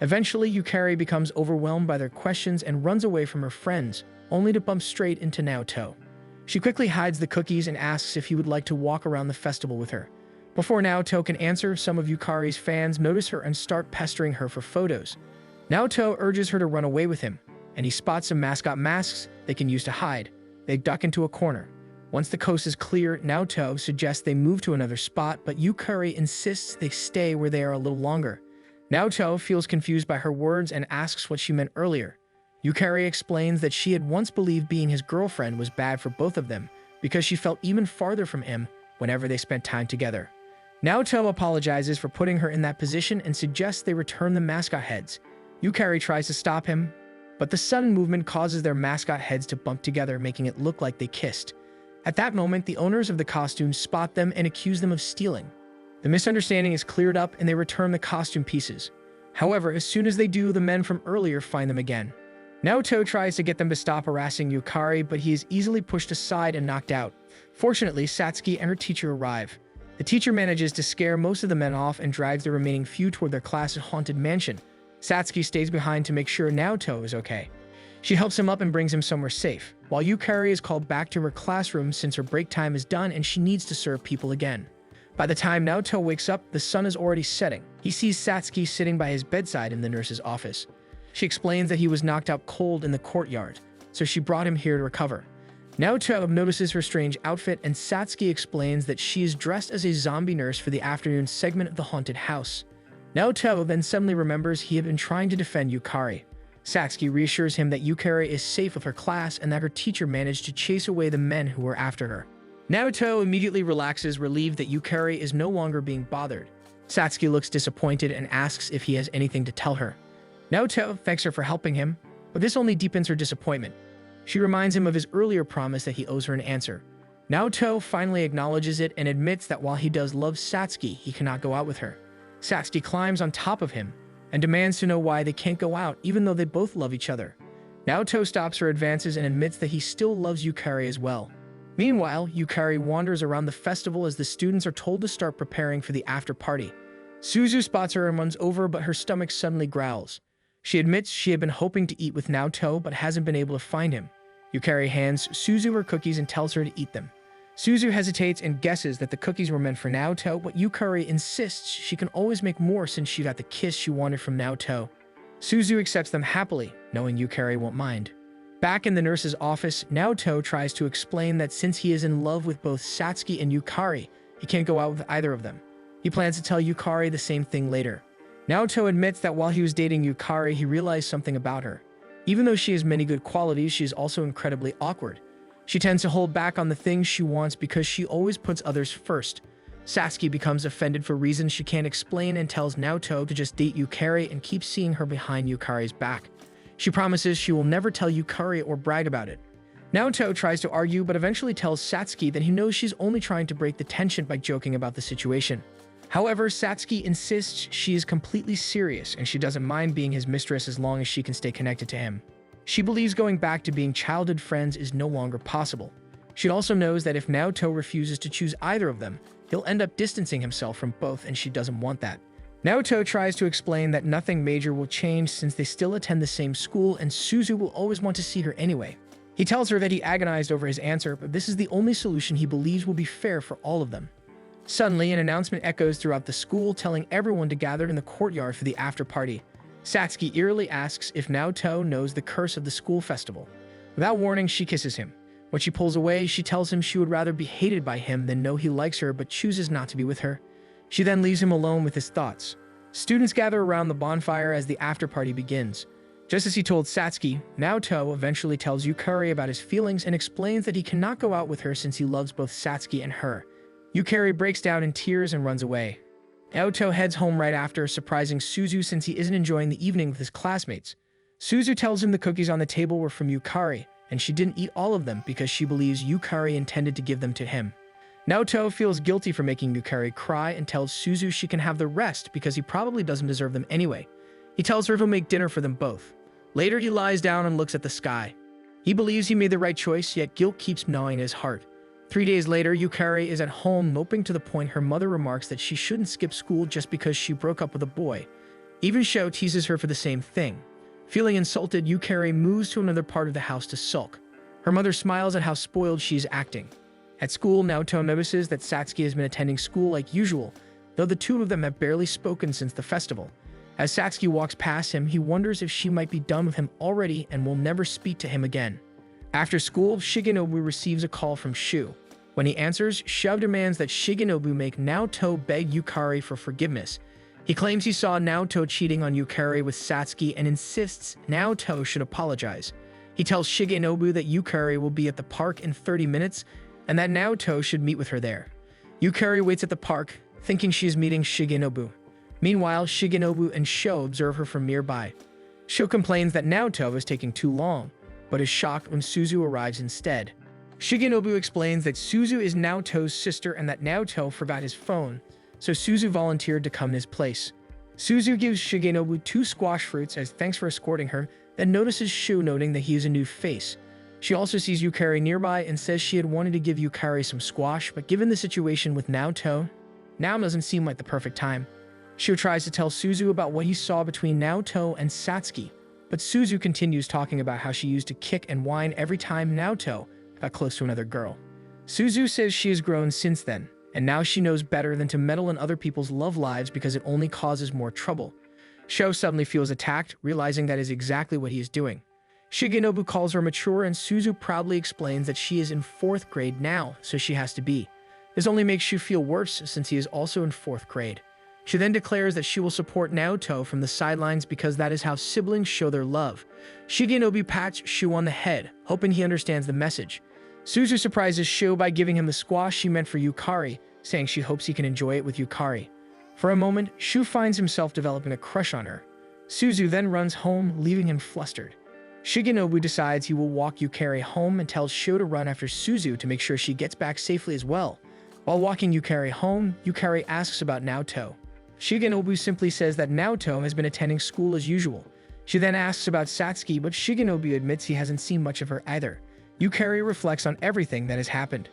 Speaker 1: Eventually, Yukari becomes overwhelmed by their questions and runs away from her friends, only to bump straight into Naoto. She quickly hides the cookies and asks if he would like to walk around the festival with her. Before Naoto can answer, some of Yukari's fans notice her and start pestering her for photos. Naoto urges her to run away with him, and he spots some mascot masks they can use to hide. They duck into a corner. Once the coast is clear, Naoto suggests they move to another spot, but Yukari insists they stay where they are a little longer. Naoto feels confused by her words and asks what she meant earlier. Yukari explains that she had once believed being his girlfriend was bad for both of them because she felt even farther from him whenever they spent time together. Naoto apologizes for putting her in that position and suggests they return the mascot heads. Yukari tries to stop him, but the sudden movement causes their mascot heads to bump together, making it look like they kissed. At that moment, the owners of the costumes spot them and accuse them of stealing. The misunderstanding is cleared up and they return the costume pieces. However, as soon as they do, the men from earlier find them again. Naoto tries to get them to stop harassing Yukari, but he is easily pushed aside and knocked out. Fortunately, Satsuki and her teacher arrive. The teacher manages to scare most of the men off and drives the remaining few toward their class' haunted mansion. Satsuki stays behind to make sure Naoto is okay. She helps him up and brings him somewhere safe, while Yukari is called back to her classroom since her break time is done and she needs to serve people again. By the time Naoto wakes up, the sun is already setting. He sees Satsuki sitting by his bedside in the nurse's office. She explains that he was knocked out cold in the courtyard, so she brought him here to recover. Naoto notices her strange outfit, and Satsuki explains that she is dressed as a zombie nurse for the afternoon segment of the haunted house. Naoto then suddenly remembers he had been trying to defend Yukari. Satsuki reassures him that Yukari is safe with her class and that her teacher managed to chase away the men who were after her. Naoto immediately relaxes, relieved that Yukari is no longer being bothered. Satsuki looks disappointed and asks if he has anything to tell her. Naoto thanks her for helping him, but this only deepens her disappointment. She reminds him of his earlier promise that he owes her an answer. Naoto finally acknowledges it and admits that while he does love Satsuki, he cannot go out with her. Satsuki climbs on top of him and demands to know why they can't go out even though they both love each other. Naoto stops her advances and admits that he still loves Yukari as well. Meanwhile, Yukari wanders around the festival as the students are told to start preparing for the after party. Suzu spots her and runs over, but her stomach suddenly growls. She admits she had been hoping to eat with Naoto but hasn't been able to find him. Yukari hands Suzu her cookies and tells her to eat them. Suzu hesitates and guesses that the cookies were meant for Naoto, but Yukari insists she can always make more since she got the kiss she wanted from Naoto. Suzu accepts them happily, knowing Yukari won't mind. Back in the nurse's office, Naoto tries to explain that since he is in love with both Satsuki and Yukari, he can't go out with either of them. He plans to tell Yukari the same thing later. Naoto admits that while he was dating Yukari, he realized something about her. Even though she has many good qualities, she is also incredibly awkward. She tends to hold back on the things she wants because she always puts others first. Satsuki becomes offended for reasons she can't explain and tells Naoto to just date Yukari and keep seeing her behind Yukari's back. She promises she will never tell Yukari or brag about it. Naoto tries to argue but eventually tells Satsuki that he knows she's only trying to break the tension by joking about the situation. However, Satsuki insists she is completely serious and she doesn't mind being his mistress as long as she can stay connected to him. She believes going back to being childhood friends is no longer possible. She also knows that if Naoto refuses to choose either of them, he'll end up distancing himself from both, and she doesn't want that. Naoto tries to explain that nothing major will change since they still attend the same school and Suzu will always want to see her anyway. He tells her that he agonized over his answer, but this is the only solution he believes will be fair for all of them. Suddenly, an announcement echoes throughout the school telling everyone to gather in the courtyard for the after party. Satsuki eerily asks if Naoto knows the curse of the school festival. Without warning, she kisses him. When she pulls away, she tells him she would rather be hated by him than know he likes her but chooses not to be with her. She then leaves him alone with his thoughts. Students gather around the bonfire as the after party begins. Just as he told Satsuki, Naoto eventually tells Yukari about his feelings and explains that he cannot go out with her since he loves both Satsuki and her. Yukari breaks down in tears and runs away. Naoto heads home right after, surprising Suzu since he isn't enjoying the evening with his classmates. Suzu tells him the cookies on the table were from Yukari, and she didn't eat all of them because she believes Yukari intended to give them to him. Naoto feels guilty for making Yukari cry and tells Suzu she can have the rest because he probably doesn't deserve them anyway. He tells her he'll make dinner for them both. Later, he lies down and looks at the sky. He believes he made the right choice, yet guilt keeps gnawing at his heart. 3 days later, Yukari is at home moping to the point her mother remarks that she shouldn't skip school just because she broke up with a boy. Even Sho teases her for the same thing. Feeling insulted, Yukari moves to another part of the house to sulk. Her mother smiles at how spoiled she is acting. At school, Naoto notices that Satsuki has been attending school like usual, though the two of them have barely spoken since the festival. As Satsuki walks past him, he wonders if she might be done with him already and will never speak to him again. After school, Shigenobu receives a call from Shu. When he answers, Shu demands that Shigenobu make Naoto beg Yukari for forgiveness. He claims he saw Naoto cheating on Yukari with Satsuki and insists Naoto should apologize. He tells Shigenobu that Yukari will be at the park in 30 minutes and that Naoto should meet with her there. Yukari waits at the park, thinking she is meeting Shigenobu. Meanwhile, Shigenobu and Sho observe her from nearby. Sho complains that Naoto is taking too long, but is shocked when Suzu arrives instead. Shigenobu explains that Suzu is Naoto's sister and that Naoto forgot his phone, so Suzu volunteered to come in his place. Suzu gives Shigenobu 2 squash fruits as thanks for escorting her, then notices Shu noting that he is a new face. She also sees Yukari nearby and says she had wanted to give Yukari some squash, but given the situation with Naoto, now doesn't seem like the perfect time. Shu tries to tell Suzu about what he saw between Naoto and Satsuki, but Suzu continues talking about how she used to kick and whine every time Naoto got close to another girl. Suzu says she has grown since then, and now she knows better than to meddle in other people's love lives because it only causes more trouble. Sho suddenly feels attacked, realizing that is exactly what he is doing. Shigenobu calls her mature, and Suzu proudly explains that she is in 4th grade now, so she has to be. This only makes Shu feel worse since he is also in 4th grade. She then declares that she will support Naoto from the sidelines because that is how siblings show their love. Shigenobu pats Shu on the head, hoping he understands the message. Suzu surprises Shu by giving him the squash she meant for Yukari, saying she hopes he can enjoy it with Yukari. For a moment, Shu finds himself developing a crush on her. Suzu then runs home, leaving him flustered. Shigenobu decides he will walk Yukari home and tells Shu to run after Suzu to make sure she gets back safely as well. While walking Yukari home, Yukari asks about Naoto. Shigenobu simply says that Naoto has been attending school as usual. She then asks about Satsuki, but Shigenobu admits he hasn't seen much of her either. Yukari reflects on everything that has happened.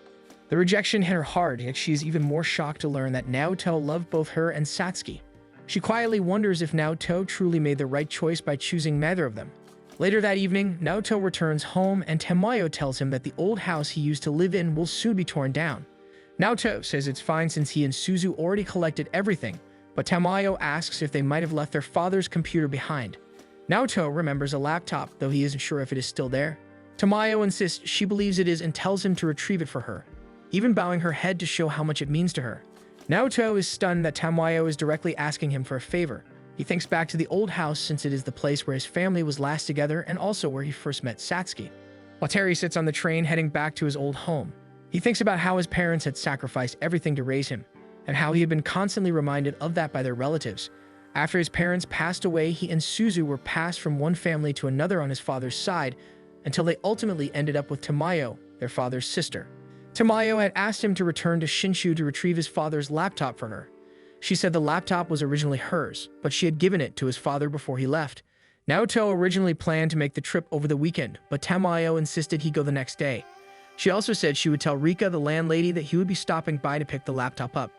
Speaker 1: The rejection hit her hard, yet she is even more shocked to learn that Naoto loved both her and Satsuki. She quietly wonders if Naoto truly made the right choice by choosing neither of them. Later that evening, Naoto returns home and Tamayo tells him that the old house he used to live in will soon be torn down. Naoto says it's fine since he and Suzu already collected everything, but Tamayo asks if they might have left their father's computer behind. Naoto remembers a laptop, though he isn't sure if it is still there. Tamayo insists she believes it is and tells him to retrieve it for her, even bowing her head to show how much it means to her. Naoto is stunned that Tamayo is directly asking him for a favor. He thinks back to the old house since it is the place where his family was last together and also where he first met Satsuki. Watari sits on the train heading back to his old home. He thinks about how his parents had sacrificed everything to raise him, and how he had been constantly reminded of that by their relatives. After his parents passed away, he and Suzu were passed from one family to another on his father's side, until they ultimately ended up with Tamayo, their father's sister. Tamayo had asked him to return to Shinshu to retrieve his father's laptop for her. She said the laptop was originally hers, but she had given it to his father before he left. Naoto originally planned to make the trip over the weekend, but Tamayo insisted he go the next day. She also said she would tell Rika, the landlady, that he would be stopping by to pick the laptop up.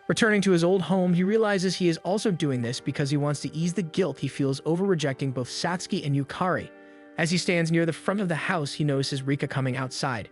Speaker 1: Returning to his old home, he realizes he is also doing this because he wants to ease the guilt he feels over rejecting both Satsuki and Yukari. As he stands near the front of the house, he notices Rika coming outside.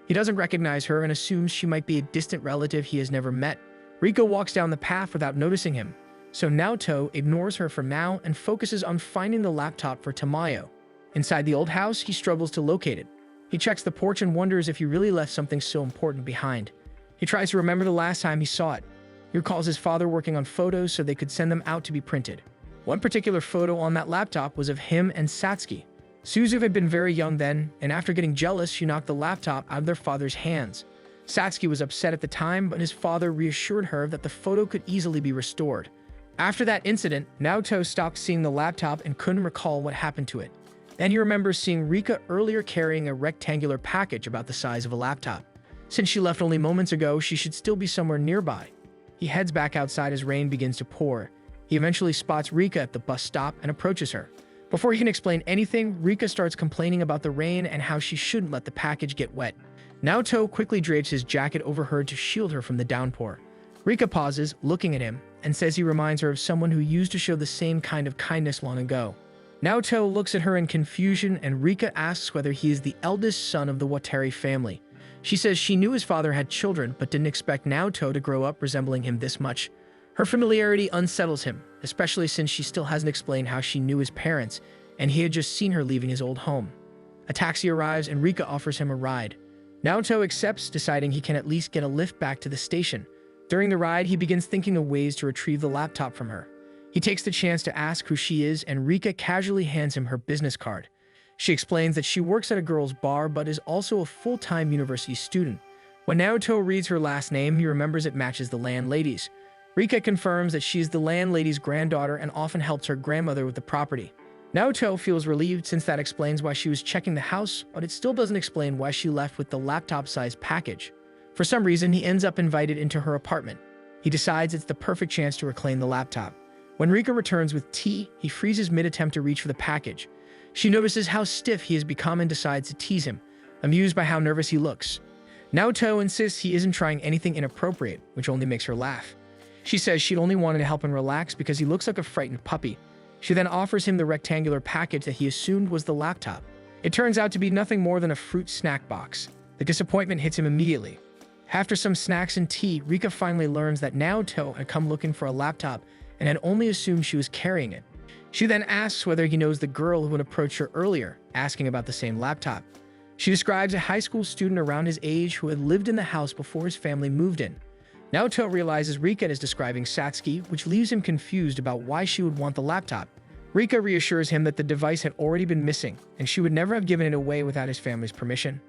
Speaker 1: He doesn't recognize her and assumes she might be a distant relative he has never met. Rika walks down the path without noticing him, so Naoto ignores her for now and focuses on finding the laptop for Tamayo. Inside the old house, he struggles to locate it. He checks the porch and wonders if he really left something so important behind. He tries to remember the last time he saw it. He recalls his father working on photos so they could send them out to be printed. One particular photo on that laptop was of him and Satsuki. Suzu had been very young then, and after getting jealous, she knocked the laptop out of their father's hands. Satsuki was upset at the time, but his father reassured her that the photo could easily be restored. After that incident, Naoto stopped seeing the laptop and couldn't recall what happened to it. Then he remembers seeing Rika earlier carrying a rectangular package about the size of a laptop. Since she left only moments ago, she should still be somewhere nearby. He heads back outside as rain begins to pour. He eventually spots Rika at the bus stop and approaches her. Before he can explain anything, Rika starts complaining about the rain and how she shouldn't let the package get wet. Naoto quickly drapes his jacket over her to shield her from the downpour. Rika pauses, looking at him, and says he reminds her of someone who used to show the same kind of kindness long ago. Naoto looks at her in confusion, and Rika asks whether he is the eldest son of the Watari family. She says she knew his father had children, but didn't expect Naoto to grow up resembling him this much. Her familiarity unsettles him, especially since she still hasn't explained how she knew his parents, and he had just seen her leaving his old home. A taxi arrives and Rika offers him a ride. Naoto accepts, deciding he can at least get a lift back to the station. During the ride, he begins thinking of ways to retrieve the laptop from her. He takes the chance to ask who she is, and Rika casually hands him her business card. She explains that she works at a girls' bar but is also a full-time university student. When Naoto reads her last name, he remembers it matches the landlady's. Rika confirms that she is the landlady's granddaughter and often helps her grandmother with the property. Naoto feels relieved since that explains why she was checking the house, but it still doesn't explain why she left with the laptop-sized package. For some reason, he ends up invited into her apartment. He decides it's the perfect chance to reclaim the laptop. When Rika returns with tea, he freezes mid-attempt to reach for the package. She notices how stiff he has become and decides to tease him, amused by how nervous he looks. Naoto insists he isn't trying anything inappropriate, which only makes her laugh. She says she'd only wanted to help him relax because he looks like a frightened puppy. She then offers him the rectangular package that he assumed was the laptop. It turns out to be nothing more than a fruit snack box. The disappointment hits him immediately. After some snacks and tea, Rika finally learns that Naoto had come looking for a laptop and had only assumed she was carrying it. She then asks whether he knows the girl who had approached her earlier, asking about the same laptop. She describes a high school student around his age who had lived in the house before his family moved in. Naoto realizes Rika is describing Satsuki, which leaves him confused about why she would want the laptop. Rika reassures him that the device had already been missing, and she would never have given it away without his family's permission.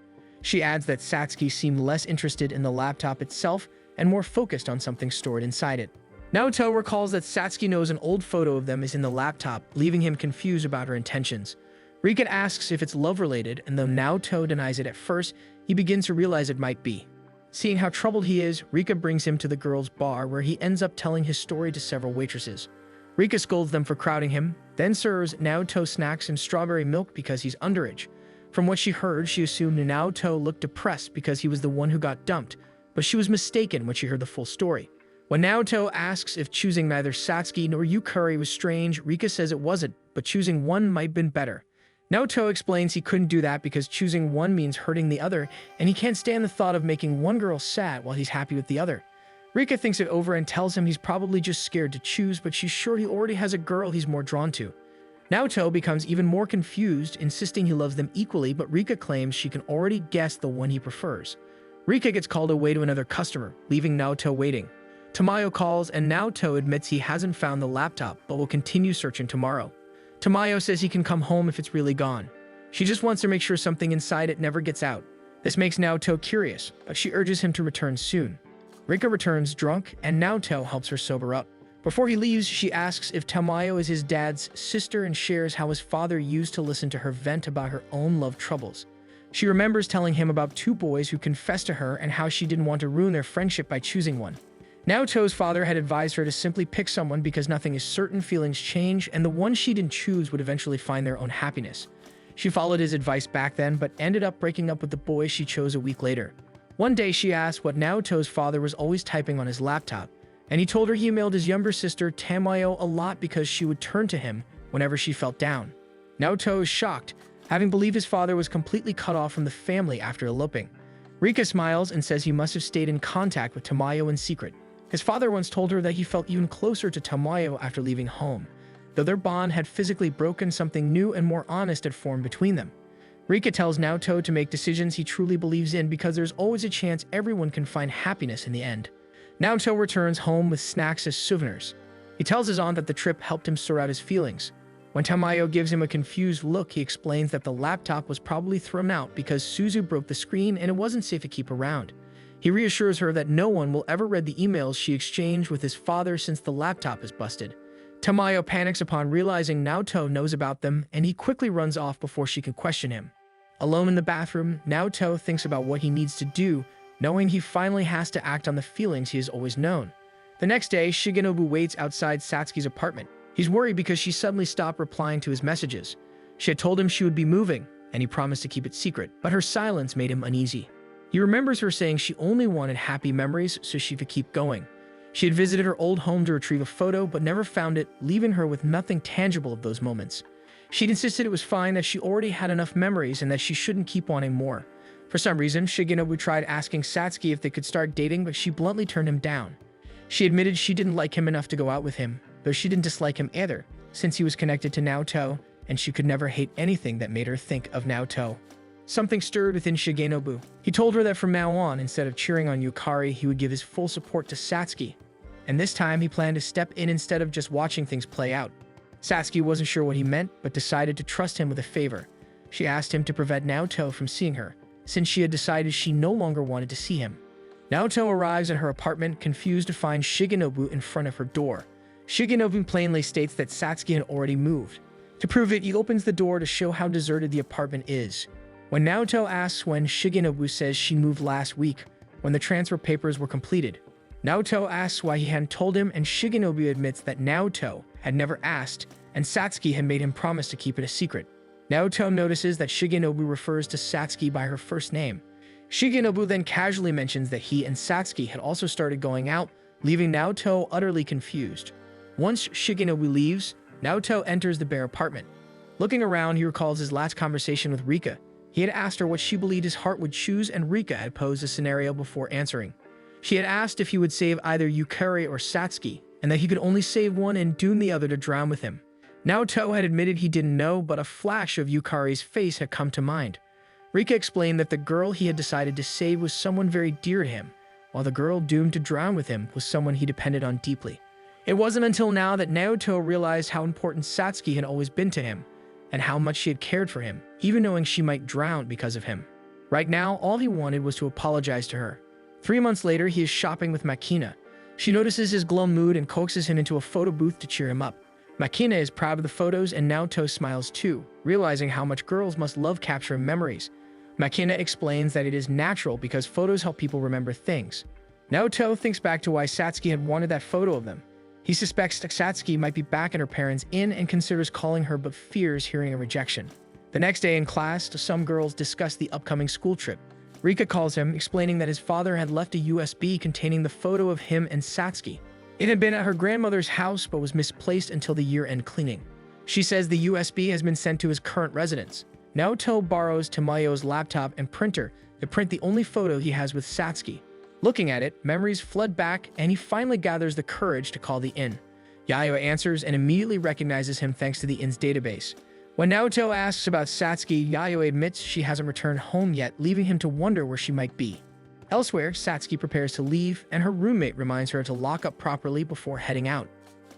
Speaker 1: She adds that Satsuki seemed less interested in the laptop itself and more focused on something stored inside it. Naoto recalls that Satsuki knows an old photo of them is in the laptop, leaving him confused about her intentions. Rika asks if it's love-related, and though Naoto denies it at first, he begins to realize it might be. Seeing how troubled he is, Rika brings him to the girls' bar where he ends up telling his story to several waitresses. Rika scolds them for crowding him, then serves Naoto snacks and strawberry milk because he's underage. From what she heard, she assumed Naoto looked depressed because he was the one who got dumped, but she was mistaken when she heard the full story. When Naoto asks if choosing neither Satsuki nor Yukari was strange, Rika says it wasn't, but choosing one might have been better. Naoto explains he couldn't do that because choosing one means hurting the other, and he can't stand the thought of making one girl sad while he's happy with the other. Rika thinks it over and tells him he's probably just scared to choose, but she's sure he already has a girl he's more drawn to. Naoto becomes even more confused, insisting he loves them equally, but Rika claims she can already guess the one he prefers. Rika gets called away to another customer, leaving Naoto waiting. Tamayo calls, and Naoto admits he hasn't found the laptop, but will continue searching tomorrow. Tamayo says he can come home if it's really gone. She just wants to make sure something inside it never gets out. This makes Naoto curious, but she urges him to return soon. Rika returns drunk, and Naoto helps her sober up. Before he leaves, she asks if Tamayo is his dad's sister and shares how his father used to listen to her vent about her own love troubles. She remembers telling him about two boys who confessed to her and how she didn't want to ruin their friendship by choosing one. Naoto's father had advised her to simply pick someone because nothing is certain, feelings change, and the one she didn't choose would eventually find their own happiness. She followed his advice back then, but ended up breaking up with the boy she chose a week later. One day she asked what Naoto's father was always typing on his laptop, and he told her he emailed his younger sister Tamayo a lot because she would turn to him whenever she felt down. Naoto is shocked, having believed his father was completely cut off from the family after eloping. Rika smiles and says he must have stayed in contact with Tamayo in secret. His father once told her that he felt even closer to Tamayo after leaving home. Though their bond had physically broken, something new and more honest had formed between them. Rika tells Naoto to make decisions he truly believes in because there's always a chance everyone can find happiness in the end. Naoto returns home with snacks as souvenirs. He tells his aunt that the trip helped him sort out his feelings. When Tamayo gives him a confused look, he explains that the laptop was probably thrown out because Suzu broke the screen and it wasn't safe to keep around. He reassures her that no one will ever read the emails she exchanged with his father since the laptop is busted. Tamayo panics upon realizing Naoto knows about them, and he quickly runs off before she can question him. Alone in the bathroom, Naoto thinks about what he needs to do, knowing he finally has to act on the feelings he has always known. The next day, Shigenobu waits outside Satsuki's apartment. He's worried because she suddenly stopped replying to his messages. She had told him she would be moving, and he promised to keep it secret, but her silence made him uneasy. He remembers her saying she only wanted happy memories so she could keep going. She had visited her old home to retrieve a photo, but never found it, leaving her with nothing tangible of those moments. She'd insisted it was fine, that she already had enough memories and that she shouldn't keep wanting more. For some reason, Shigenobu tried asking Satsuki if they could start dating, but she bluntly turned him down. She admitted she didn't like him enough to go out with him, though she didn't dislike him either, since he was connected to Naoto, and she could never hate anything that made her think of Naoto. Something stirred within Shigenobu. He told her that from now on, instead of cheering on Yukari, he would give his full support to Satsuki. And this time, he planned to step in instead of just watching things play out. Satsuki wasn't sure what he meant, but decided to trust him with a favor. She asked him to prevent Naoto from seeing her, since she had decided she no longer wanted to see him. Naoto arrives at her apartment, confused to find Shigenobu in front of her door. Shigenobu plainly states that Satsuki had already moved. To prove it, he opens the door to show how deserted the apartment is. When Naoto asks when, Shigenobu says she moved last week, when the transfer papers were completed. Naoto asks why he hadn't told him, and Shigenobu admits that Naoto had never asked, and Satsuki had made him promise to keep it a secret. Naoto notices that Shigenobu refers to Satsuki by her first name. Shigenobu then casually mentions that he and Satsuki had also started going out, leaving Naoto utterly confused. Once Shigenobu leaves, Naoto enters the bare apartment. Looking around, he recalls his last conversation with Rika. He had asked her what she believed his heart would choose, and Rika had posed a scenario before answering. She had asked if he would save either Yukari or Satsuki, and that he could only save one and doom the other to drown with him. Naoto had admitted he didn't know, but a flash of Yukari's face had come to mind. Rika explained that the girl he had decided to save was someone very dear to him, while the girl doomed to drown with him was someone he depended on deeply. It wasn't until now that Naoto realized how important Satsuki had always been to him, and how much she had cared for him, even knowing she might drown because of him. Right now, all he wanted was to apologize to her. 3 months later, he is shopping with Makina. She notices his glum mood and coaxes him into a photo booth to cheer him up. Makina is proud of the photos, and Naoto smiles too, realizing how much girls must love capturing memories. Makina explains that it is natural because photos help people remember things. Naoto thinks back to why Satsuki had wanted that photo of them. He suspects that Satsuki might be back in her parents' inn and considers calling her, but fears hearing a rejection. The next day in class, some girls discuss the upcoming school trip. Rika calls him, explaining that his father had left a USB containing the photo of him and Satsuki. It had been at her grandmother's house but was misplaced until the year-end cleaning. She says the USB has been sent to his current residence. Naoto borrows Tamayo's laptop and printer to print the only photo he has with Satsuki. Looking at it, memories flood back, and he finally gathers the courage to call the inn. Yayoi answers and immediately recognizes him thanks to the inn's database. When Naoto asks about Satsuki, Yayoi admits she hasn't returned home yet, leaving him to wonder where she might be. Elsewhere, Satsuki prepares to leave, and her roommate reminds her to lock up properly before heading out.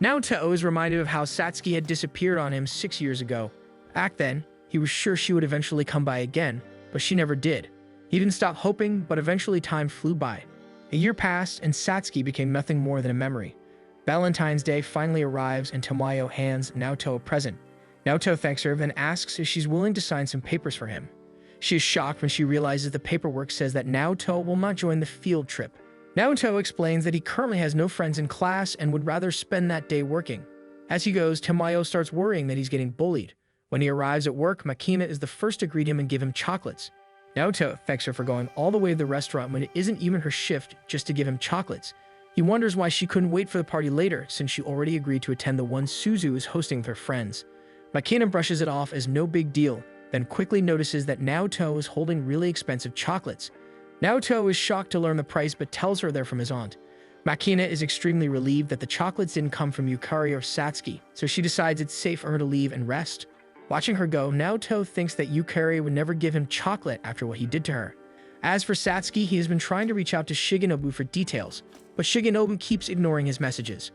Speaker 1: Naoto is reminded of how Satsuki had disappeared on him 6 years ago. Back then, he was sure she would eventually come by again, but she never did. He didn't stop hoping, but eventually time flew by. A year passed, and Satsuki became nothing more than a memory. Valentine's Day finally arrives, and Tamayo hands Naoto a present. Naoto thanks her, then asks if she's willing to sign some papers for him. She is shocked when she realizes the paperwork says that Naoto will not join the field trip. Naoto explains that he currently has no friends in class and would rather spend that day working. As he goes, Tamayo starts worrying that he's getting bullied. When he arrives at work, Makina is the first to greet him and give him chocolates. Naoto thanks her for going all the way to the restaurant when it isn't even her shift just to give him chocolates. He wonders why she couldn't wait for the party later, since she already agreed to attend the one Suzu is hosting with her friends. Makina brushes it off as no big deal, then quickly notices that Naoto is holding really expensive chocolates. Naoto is shocked to learn the price but tells her they're from his aunt. Makina is extremely relieved that the chocolates didn't come from Yukari or Satsuki, so she decides it's safe for her to leave and rest. Watching her go, Naoto thinks that Yukari would never give him chocolate after what he did to her. As for Satsuki, he has been trying to reach out to Shigenobu for details, but Shigenobu keeps ignoring his messages.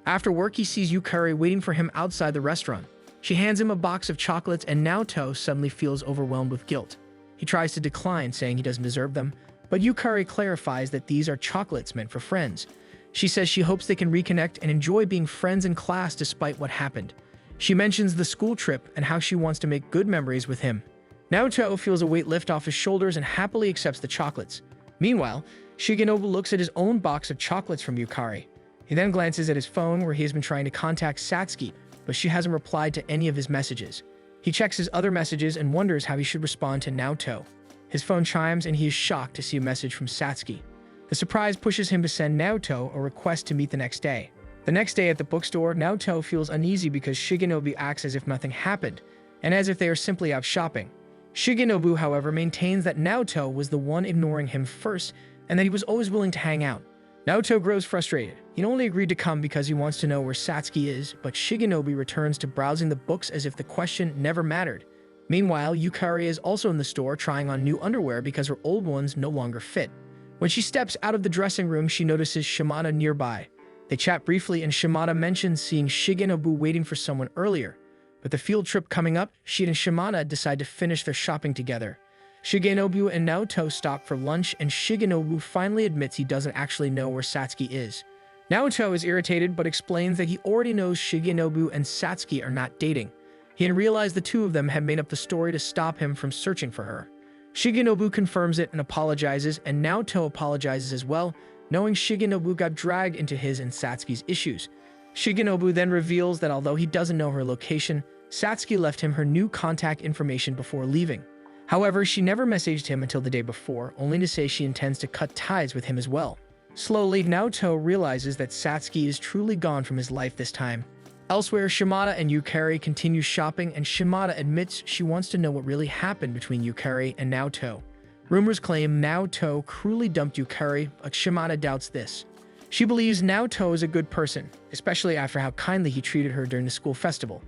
Speaker 1: After work, he sees Yukari waiting for him outside the restaurant. She hands him a box of chocolates, and Naoto suddenly feels overwhelmed with guilt. He tries to decline, saying he doesn't deserve them, but Yukari clarifies that these are chocolates meant for friends. She says she hopes they can reconnect and enjoy being friends in class despite what happened. She mentions the school trip and how she wants to make good memories with him. Naoto feels a weight lift off his shoulders and happily accepts the chocolates. Meanwhile, Shigenobu looks at his own box of chocolates from Yukari. He then glances at his phone where he has been trying to contact Satsuki, but she hasn't replied to any of his messages. He checks his other messages and wonders how he should respond to Naoto. His phone chimes and he is shocked to see a message from Satsuki. The surprise pushes him to send Naoto a request to meet the next day. The next day at the bookstore, Naoto feels uneasy because Shigenobu acts as if nothing happened, and as if they are simply out shopping. Shigenobu, however, maintains that Naoto was the one ignoring him first, and that he was always willing to hang out. Naoto grows frustrated. He only agreed to come because he wants to know where Satsuki is, but Shigenobu returns to browsing the books as if the question never mattered. Meanwhile, Yukari is also in the store trying on new underwear because her old ones no longer fit. When she steps out of the dressing room, she notices Shimada nearby. They chat briefly, and Shimada mentions seeing Shigenobu waiting for someone earlier. With the field trip coming up, she and Shimada decide to finish their shopping together. Shigenobu and Naoto stop for lunch, and Shigenobu finally admits he doesn't actually know where Satsuki is. Naoto is irritated but explains that he already knows Shigenobu and Satsuki are not dating. He had realized the two of them had made up the story to stop him from searching for her. Shigenobu confirms it and apologizes, and Naoto apologizes as well, knowing Shigenobu got dragged into his and Satsuki's issues. Shigenobu then reveals that although he doesn't know her location, Satsuki left him her new contact information before leaving. However, she never messaged him until the day before, only to say she intends to cut ties with him as well. Slowly, Naoto realizes that Satsuki is truly gone from his life this time. Elsewhere, Shimada and Yukari continue shopping, and Shimada admits she wants to know what really happened between Yukari and Naoto. Rumors claim Naoto cruelly dumped Yukari, but Shimada doubts this. She believes Naoto is a good person, especially after how kindly he treated her during the school festival.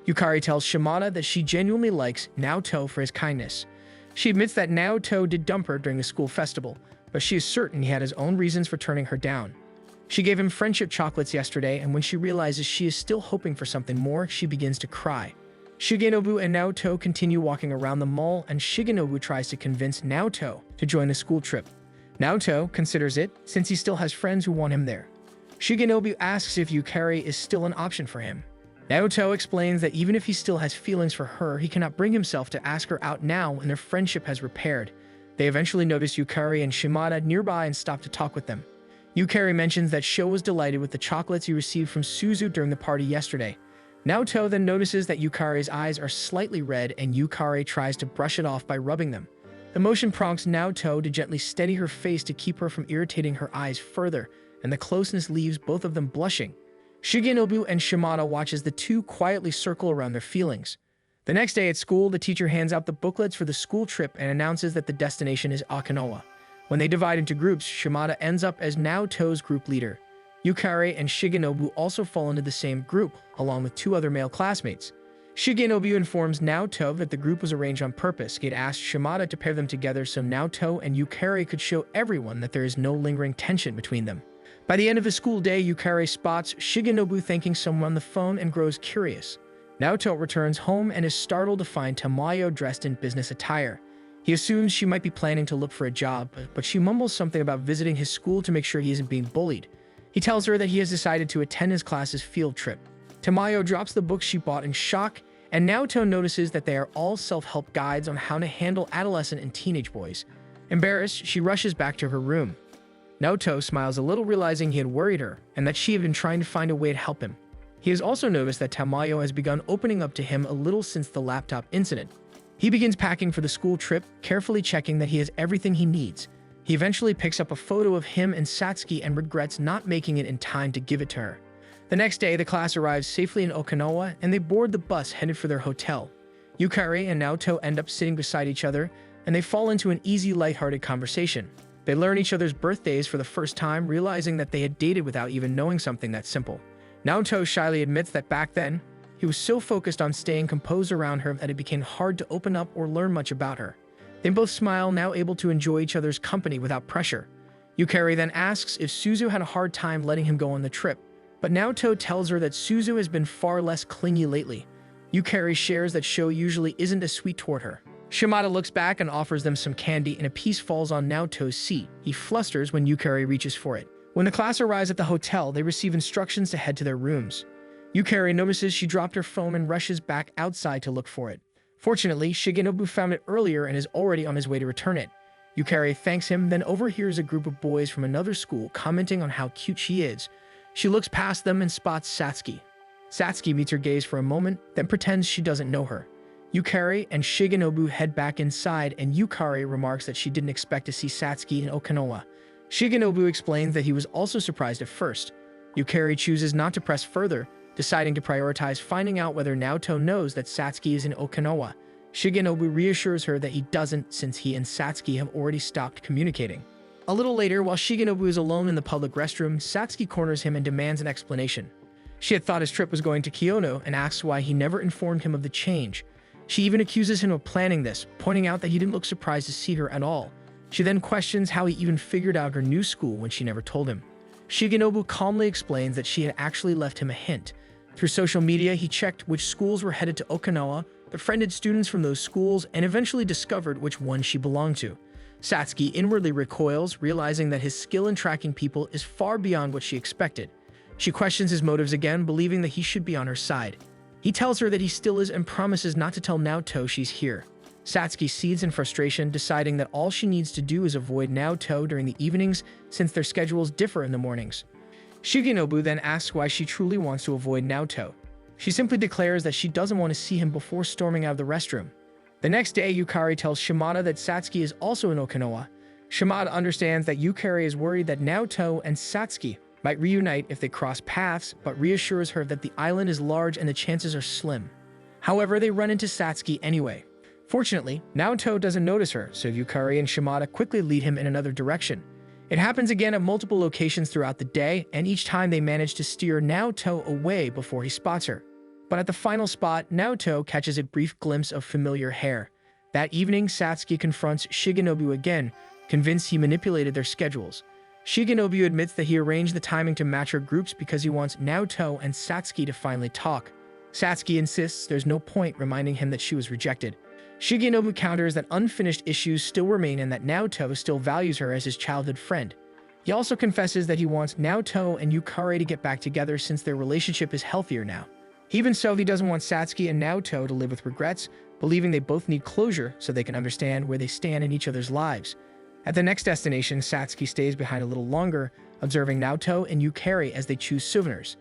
Speaker 1: Yukari tells Shimada that she genuinely likes Naoto for his kindness. She admits that Naoto did dump her during the school festival, but she is certain he had his own reasons for turning her down. She gave him friendship chocolates yesterday, and when she realizes she is still hoping for something more, she begins to cry. Shigenobu and Naoto continue walking around the mall, and Shigenobu tries to convince Naoto to join the school trip. Naoto considers it, since he still has friends who want him there. Shigenobu asks if Yukari is still an option for him. Naoto explains that even if he still has feelings for her, he cannot bring himself to ask her out now when their friendship has repaired. They eventually notice Yukari and Shimada nearby and stop to talk with them. Yukari mentions that Sho was delighted with the chocolates he received from Suzu during the party yesterday. Naoto then notices that Yukari's eyes are slightly red, and Yukari tries to brush it off by rubbing them. The motion prompts Naoto to gently steady her face to keep her from irritating her eyes further, and the closeness leaves both of them blushing. Shigenobu and Shimada watch as the two quietly circle around their feelings. The next day at school, the teacher hands out the booklets for the school trip and announces that the destination is Okinawa. When they divide into groups, Shimada ends up as Naoto's group leader. Yukari and Shigenobu also fall into the same group, along with two other male classmates. Shigenobu informs Naoto that the group was arranged on purpose. He had asked Shimada to pair them together so Naoto and Yukari could show everyone that there is no lingering tension between them. By the end of the school day, Yukari spots Shigenobu thanking someone on the phone and grows curious. Naoto returns home and is startled to find Tamayo dressed in business attire. He assumes she might be planning to look for a job, but she mumbles something about visiting his school to make sure he isn't being bullied. He tells her that he has decided to attend his class's field trip. Tamayo drops the books she bought in shock, and Naoto notices that they are all self-help guides on how to handle adolescent and teenage boys. Embarrassed, she rushes back to her room. Naoto smiles a little, realizing he had worried her, and that she had been trying to find a way to help him. He has also noticed that Tamayo has begun opening up to him a little since the laptop incident. He begins packing for the school trip, carefully checking that he has everything he needs. He eventually picks up a photo of him and Satsuki and regrets not making it in time to give it to her. The next day, the class arrives safely in Okinawa, and they board the bus headed for their hotel. Yukari and Naoto end up sitting beside each other, and they fall into an easy, lighthearted conversation. They learn each other's birthdays for the first time, realizing that they had dated without even knowing something that simple. Naoto shyly admits that back then, he was so focused on staying composed around her that it became hard to open up or learn much about her. They both smile, now able to enjoy each other's company without pressure. Yukari then asks if Suzu had a hard time letting him go on the trip, but Naoto tells her that Suzu has been far less clingy lately. Yukari shares that Sho usually isn't as sweet toward her. Shimada looks back and offers them some candy, and a piece falls on Naoto's seat. He flusters when Yukari reaches for it. When the class arrives at the hotel, they receive instructions to head to their rooms. Yukari notices she dropped her phone and rushes back outside to look for it. Fortunately, Shigenobu found it earlier and is already on his way to return it. Yukari thanks him, then overhears a group of boys from another school commenting on how cute she is. She looks past them and spots Satsuki. Satsuki meets her gaze for a moment, then pretends she doesn't know her. Yukari and Shigenobu head back inside, and Yukari remarks that she didn't expect to see Satsuki in Okinawa. Shigenobu explains that he was also surprised at first. Yukari chooses not to press further, deciding to prioritize finding out whether Naoto knows that Satsuki is in Okinawa. Shigenobu reassures her that he doesn't, since he and Satsuki have already stopped communicating. A little later, while Shigenobu is alone in the public restroom, Satsuki corners him and demands an explanation. She had thought his trip was going to Kyoto and asks why he never informed him of the change. She even accuses him of planning this, pointing out that he didn't look surprised to see her at all. She then questions how he even figured out her new school when she never told him. Shigenobu calmly explains that she had actually left him a hint. Through social media, he checked which schools were headed to Okinawa, befriended students from those schools, and eventually discovered which one she belonged to. Satsuki inwardly recoils, realizing that his skill in tracking people is far beyond what she expected. She questions his motives again, believing that he should be on her side. He tells her that he still is and promises not to tell Naoto she's here. Satsuki cedes in frustration, deciding that all she needs to do is avoid Naoto during the evenings since their schedules differ in the mornings. Shigenobu then asks why she truly wants to avoid Naoto. She simply declares that she doesn't want to see him before storming out of the restroom. The next day, Yukari tells Shimada that Satsuki is also in Okinawa. Shimada understands that Yukari is worried that Naoto and Satsuki might reunite if they cross paths, but reassures her that the island is large and the chances are slim. However, they run into Satsuki anyway. Fortunately, Naoto doesn't notice her, so Yukari and Shimada quickly lead him in another direction. It happens again at multiple locations throughout the day, and each time they manage to steer Naoto away before he spots her. But at the final spot, Naoto catches a brief glimpse of familiar hair. That evening, Satsuki confronts Shigenobu again, convinced he manipulated their schedules. Shigenobu admits that he arranged the timing to match her groups because he wants Naoto and Satsuki to finally talk. Satsuki insists there's no point, reminding him that she was rejected. Shigenobu counters that unfinished issues still remain and that Naoto still values her as his childhood friend. He also confesses that he wants Naoto and Yukari to get back together since their relationship is healthier now. Even so, he doesn't want Satsuki and Naoto to live with regrets, believing they both need closure so they can understand where they stand in each other's lives. At the next destination, Satsuki stays behind a little longer, observing Naoto and Yukari as they choose souvenirs.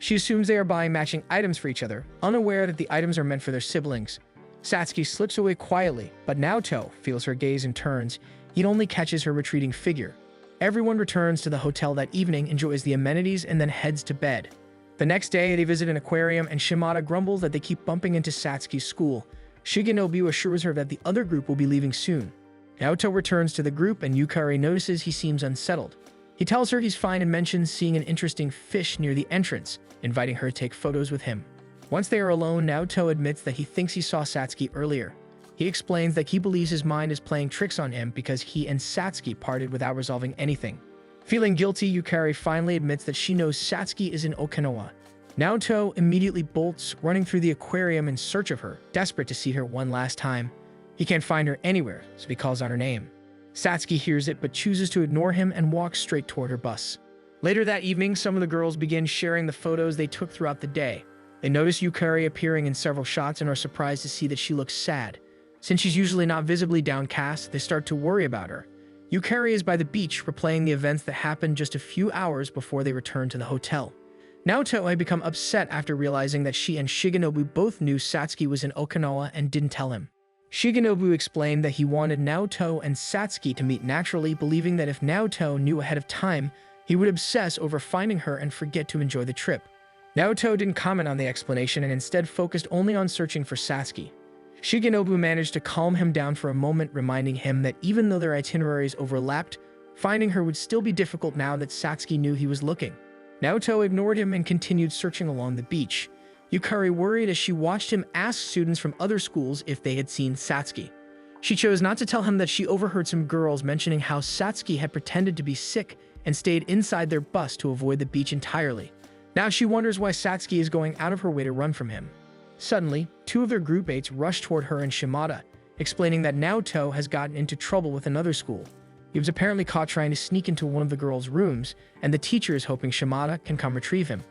Speaker 1: She assumes they are buying matching items for each other, unaware that the items are meant for their siblings. Satsuki slips away quietly, but Naoto feels her gaze and turns. He only catches her retreating figure. Everyone returns to the hotel that evening, enjoys the amenities, and then heads to bed. The next day, they visit an aquarium, and Shimada grumbles that they keep bumping into Satsuki's school. Shigenobu assures her that the other group will be leaving soon. Naoto returns to the group, and Yukari notices he seems unsettled. He tells her he's fine and mentions seeing an interesting fish near the entrance, inviting her to take photos with him. Once they are alone, Naoto admits that he thinks he saw Satsuki earlier. He explains that he believes his mind is playing tricks on him because he and Satsuki parted without resolving anything. Feeling guilty, Yukari finally admits that she knows Satsuki is in Okinawa. Naoto immediately bolts, running through the aquarium in search of her, desperate to see her one last time. He can't find her anywhere, so he calls out her name. Satsuki hears it but chooses to ignore him and walks straight toward her bus. Later that evening, some of the girls begin sharing the photos they took throughout the day. They notice Yukari appearing in several shots and are surprised to see that she looks sad. Since she's usually not visibly downcast, they start to worry about her. Yukari is by the beach, replaying the events that happened just a few hours before they return to the hotel. Naoto had become upset after realizing that she and Shigenobu both knew Satsuki was in Okinawa and didn't tell him. Shigenobu explained that he wanted Naoto and Satsuki to meet naturally, believing that if Naoto knew ahead of time, he would obsess over finding her and forget to enjoy the trip. Naoto didn't comment on the explanation and instead focused only on searching for Satsuki. Shigenobu managed to calm him down for a moment, reminding him that even though their itineraries overlapped, finding her would still be difficult now that Satsuki knew he was looking. Naoto ignored him and continued searching along the beach. Yukari worried as she watched him ask students from other schools if they had seen Satsuki. She chose not to tell him that she overheard some girls mentioning how Satsuki had pretended to be sick and stayed inside their bus to avoid the beach entirely. Now she wonders why Satsuki is going out of her way to run from him. Suddenly, two of their group mates rush toward her and Shimada, explaining that Naoto has gotten into trouble with another school. He was apparently caught trying to sneak into one of the girls' rooms, and the teacher is hoping Shimada can come retrieve him.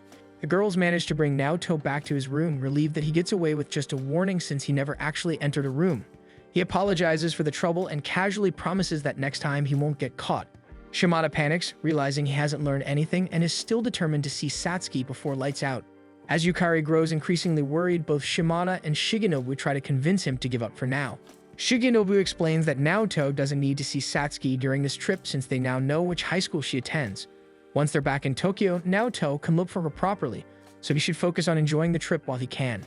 Speaker 1: The girls manage to bring Naoto back to his room, relieved that he gets away with just a warning since he never actually entered a room. He apologizes for the trouble and casually promises that next time he won't get caught. Shimada panics, realizing he hasn't learned anything and is still determined to see Satsuki before lights out. As Yukari grows increasingly worried, both Shimada and Shigenobu try to convince him to give up for now. Shigenobu explains that Naoto doesn't need to see Satsuki during this trip since they now know which high school she attends. Once they're back in Tokyo, Naoto can look for her properly, so he should focus on enjoying the trip while he can.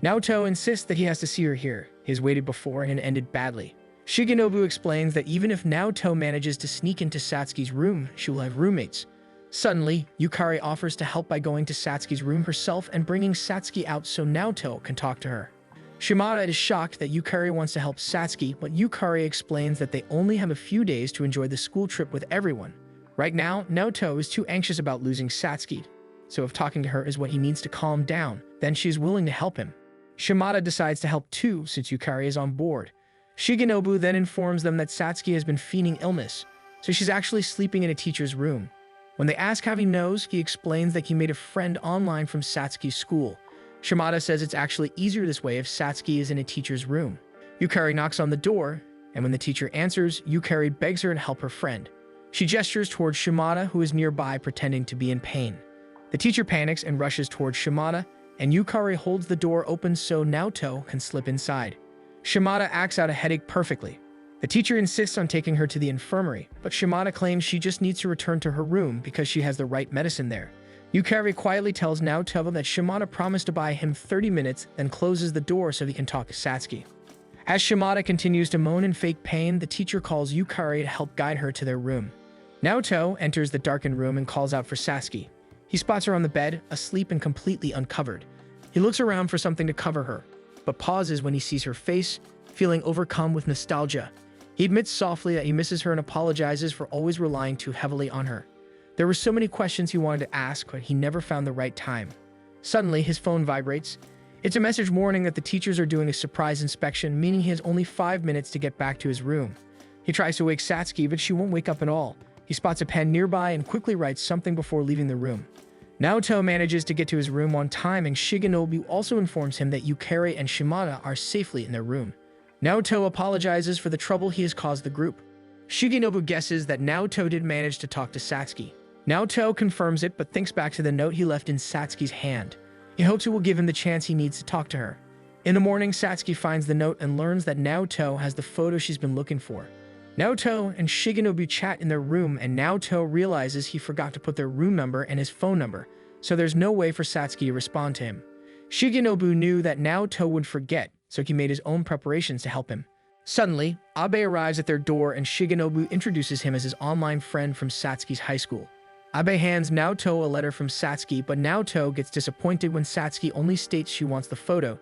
Speaker 1: Naoto insists that he has to see her here. He has waited before and it ended badly. Shigenobu explains that even if Naoto manages to sneak into Satsuki's room, she will have roommates. Suddenly, Yukari offers to help by going to Satsuki's room herself and bringing Satsuki out so Naoto can talk to her. Shimada is shocked that Yukari wants to help Satsuki, but Yukari explains that they only have a few days to enjoy the school trip with everyone. Right now, Naoto is too anxious about losing Satsuki, so if talking to her is what he needs to calm down, then she is willing to help him. Shimada decides to help too since Yukari is on board. Shigenobu then informs them that Satsuki has been feigning illness, so she's actually sleeping in a teacher's room. When they ask how he knows, he explains that he made a friend online from Satsuki's school. Shimada says it's actually easier this way if Satsuki is in a teacher's room. Yukari knocks on the door, and when the teacher answers, Yukari begs her to help her friend. She gestures towards Shimada, who is nearby pretending to be in pain. The teacher panics and rushes towards Shimada, and Yukari holds the door open so Naoto can slip inside. Shimada acts out a headache perfectly. The teacher insists on taking her to the infirmary, but Shimada claims she just needs to return to her room because she has the right medicine there. Yukari quietly tells Naoto that Shimada promised to buy him 30 minutes, then closes the door so he can talk to Satsuki. As Shimada continues to moan in fake pain, the teacher calls Yukari to help guide her to their room. Naoto enters the darkened room and calls out for Satsuki. He spots her on the bed, asleep and completely uncovered. He looks around for something to cover her, but pauses when he sees her face, feeling overcome with nostalgia. He admits softly that he misses her and apologizes for always relying too heavily on her. There were so many questions he wanted to ask, but he never found the right time. Suddenly, his phone vibrates. It's a message warning that the teachers are doing a surprise inspection, meaning he has only 5 minutes to get back to his room. He tries to wake Satsuki, but she won't wake up at all. He spots a pen nearby and quickly writes something before leaving the room. Naoto manages to get to his room on time, and Shigenobu also informs him that Yukari and Shimada are safely in their room. Naoto apologizes for the trouble he has caused the group. Shigenobu guesses that Naoto did manage to talk to Satsuki. Naoto confirms it, but thinks back to the note he left in Satsuki's hand. He hopes it will give him the chance he needs to talk to her. In the morning, Satsuki finds the note and learns that Naoto has the photo she's been looking for. Naoto and Shigenobu chat in their room, and Naoto realizes he forgot to put their room number and his phone number, so there's no way for Satsuki to respond to him. Shigenobu knew that Naoto would forget, so he made his own preparations to help him. Suddenly, Abe arrives at their door and Shigenobu introduces him as his online friend from Satsuki's high school. Abe hands Naoto a letter from Satsuki, but Naoto gets disappointed when Satsuki only states she wants the photo.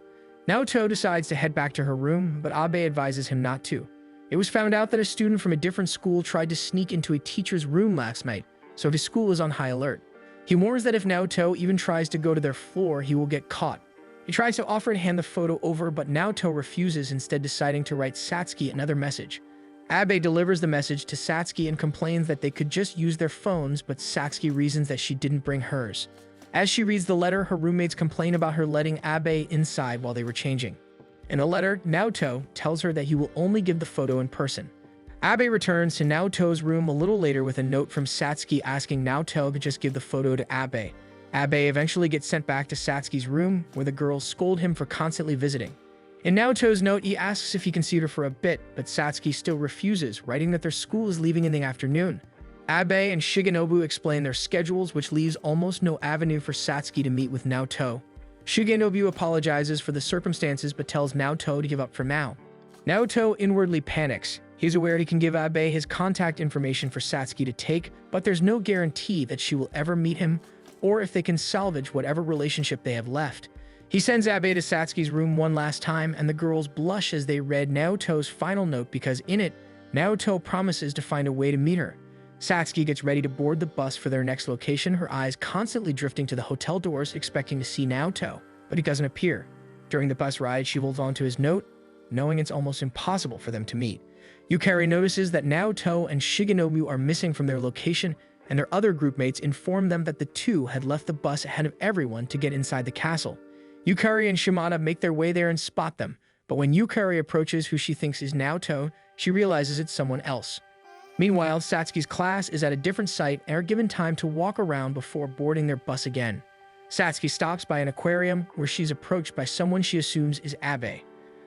Speaker 1: Naoto decides to head back to her room, but Abe advises him not to. It was found out that a student from a different school tried to sneak into a teacher's room last night, so his school is on high alert. He warns that if Naoto even tries to go to their floor, he will get caught. He tries to offer to hand the photo over, but Naoto refuses, instead deciding to write Satsuki another message. Abe delivers the message to Satsuki and complains that they could just use their phones, but Satsuki reasons that she didn't bring hers. As she reads the letter, her roommates complain about her letting Abe inside while they were changing. In a letter, Naoto tells her that he will only give the photo in person. Abe returns to Naoto's room a little later with a note from Satsuki asking Naoto to just give the photo to Abe. Abe eventually gets sent back to Satsuki's room, where the girls scold him for constantly visiting. In Naoto's note, he asks if he can see her for a bit, but Satsuki still refuses, writing that their school is leaving in the afternoon. Abe and Shigenobu explain their schedules, which leaves almost no avenue for Satsuki to meet with Naoto. Shigenobu apologizes for the circumstances but tells Naoto to give up for now. Naoto inwardly panics. He's aware he can give Abe his contact information for Satsuki to take, but there's no guarantee that she will ever meet him or if they can salvage whatever relationship they have left. He sends Abe to Satsuki's room one last time, and the girls blush as they read Naoto's final note because in it, Naoto promises to find a way to meet her. Satsuki gets ready to board the bus for their next location, her eyes constantly drifting to the hotel doors, expecting to see Naoto, but he doesn't appear. During the bus ride, she holds on to his note, knowing it's almost impossible for them to meet. Yukari notices that Naoto and Shigenobu are missing from their location, and their other groupmates inform them that the two had left the bus ahead of everyone to get inside the castle. Yukari and Shimada make their way there and spot them, but when Yukari approaches who she thinks is Naoto, she realizes it's someone else. Meanwhile, Satsuki's class is at a different site and are given time to walk around before boarding their bus again. Satsuki stops by an aquarium where she's approached by someone she assumes is Abe.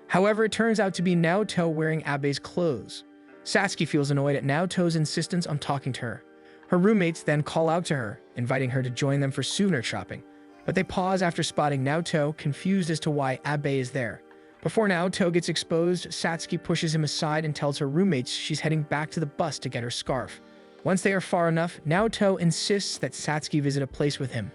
Speaker 1: However, it turns out to be Naoto wearing Abe's clothes. Satsuki feels annoyed at Naoto's insistence on talking to her. Her roommates then call out to her, inviting her to join them for souvenir shopping. But they pause after spotting Naoto, confused as to why Abe is there. Before Naoto gets exposed, Satsuki pushes him aside and tells her roommates she's heading back to the bus to get her scarf. Once they are far enough, Naoto insists that Satsuki visit a place with him.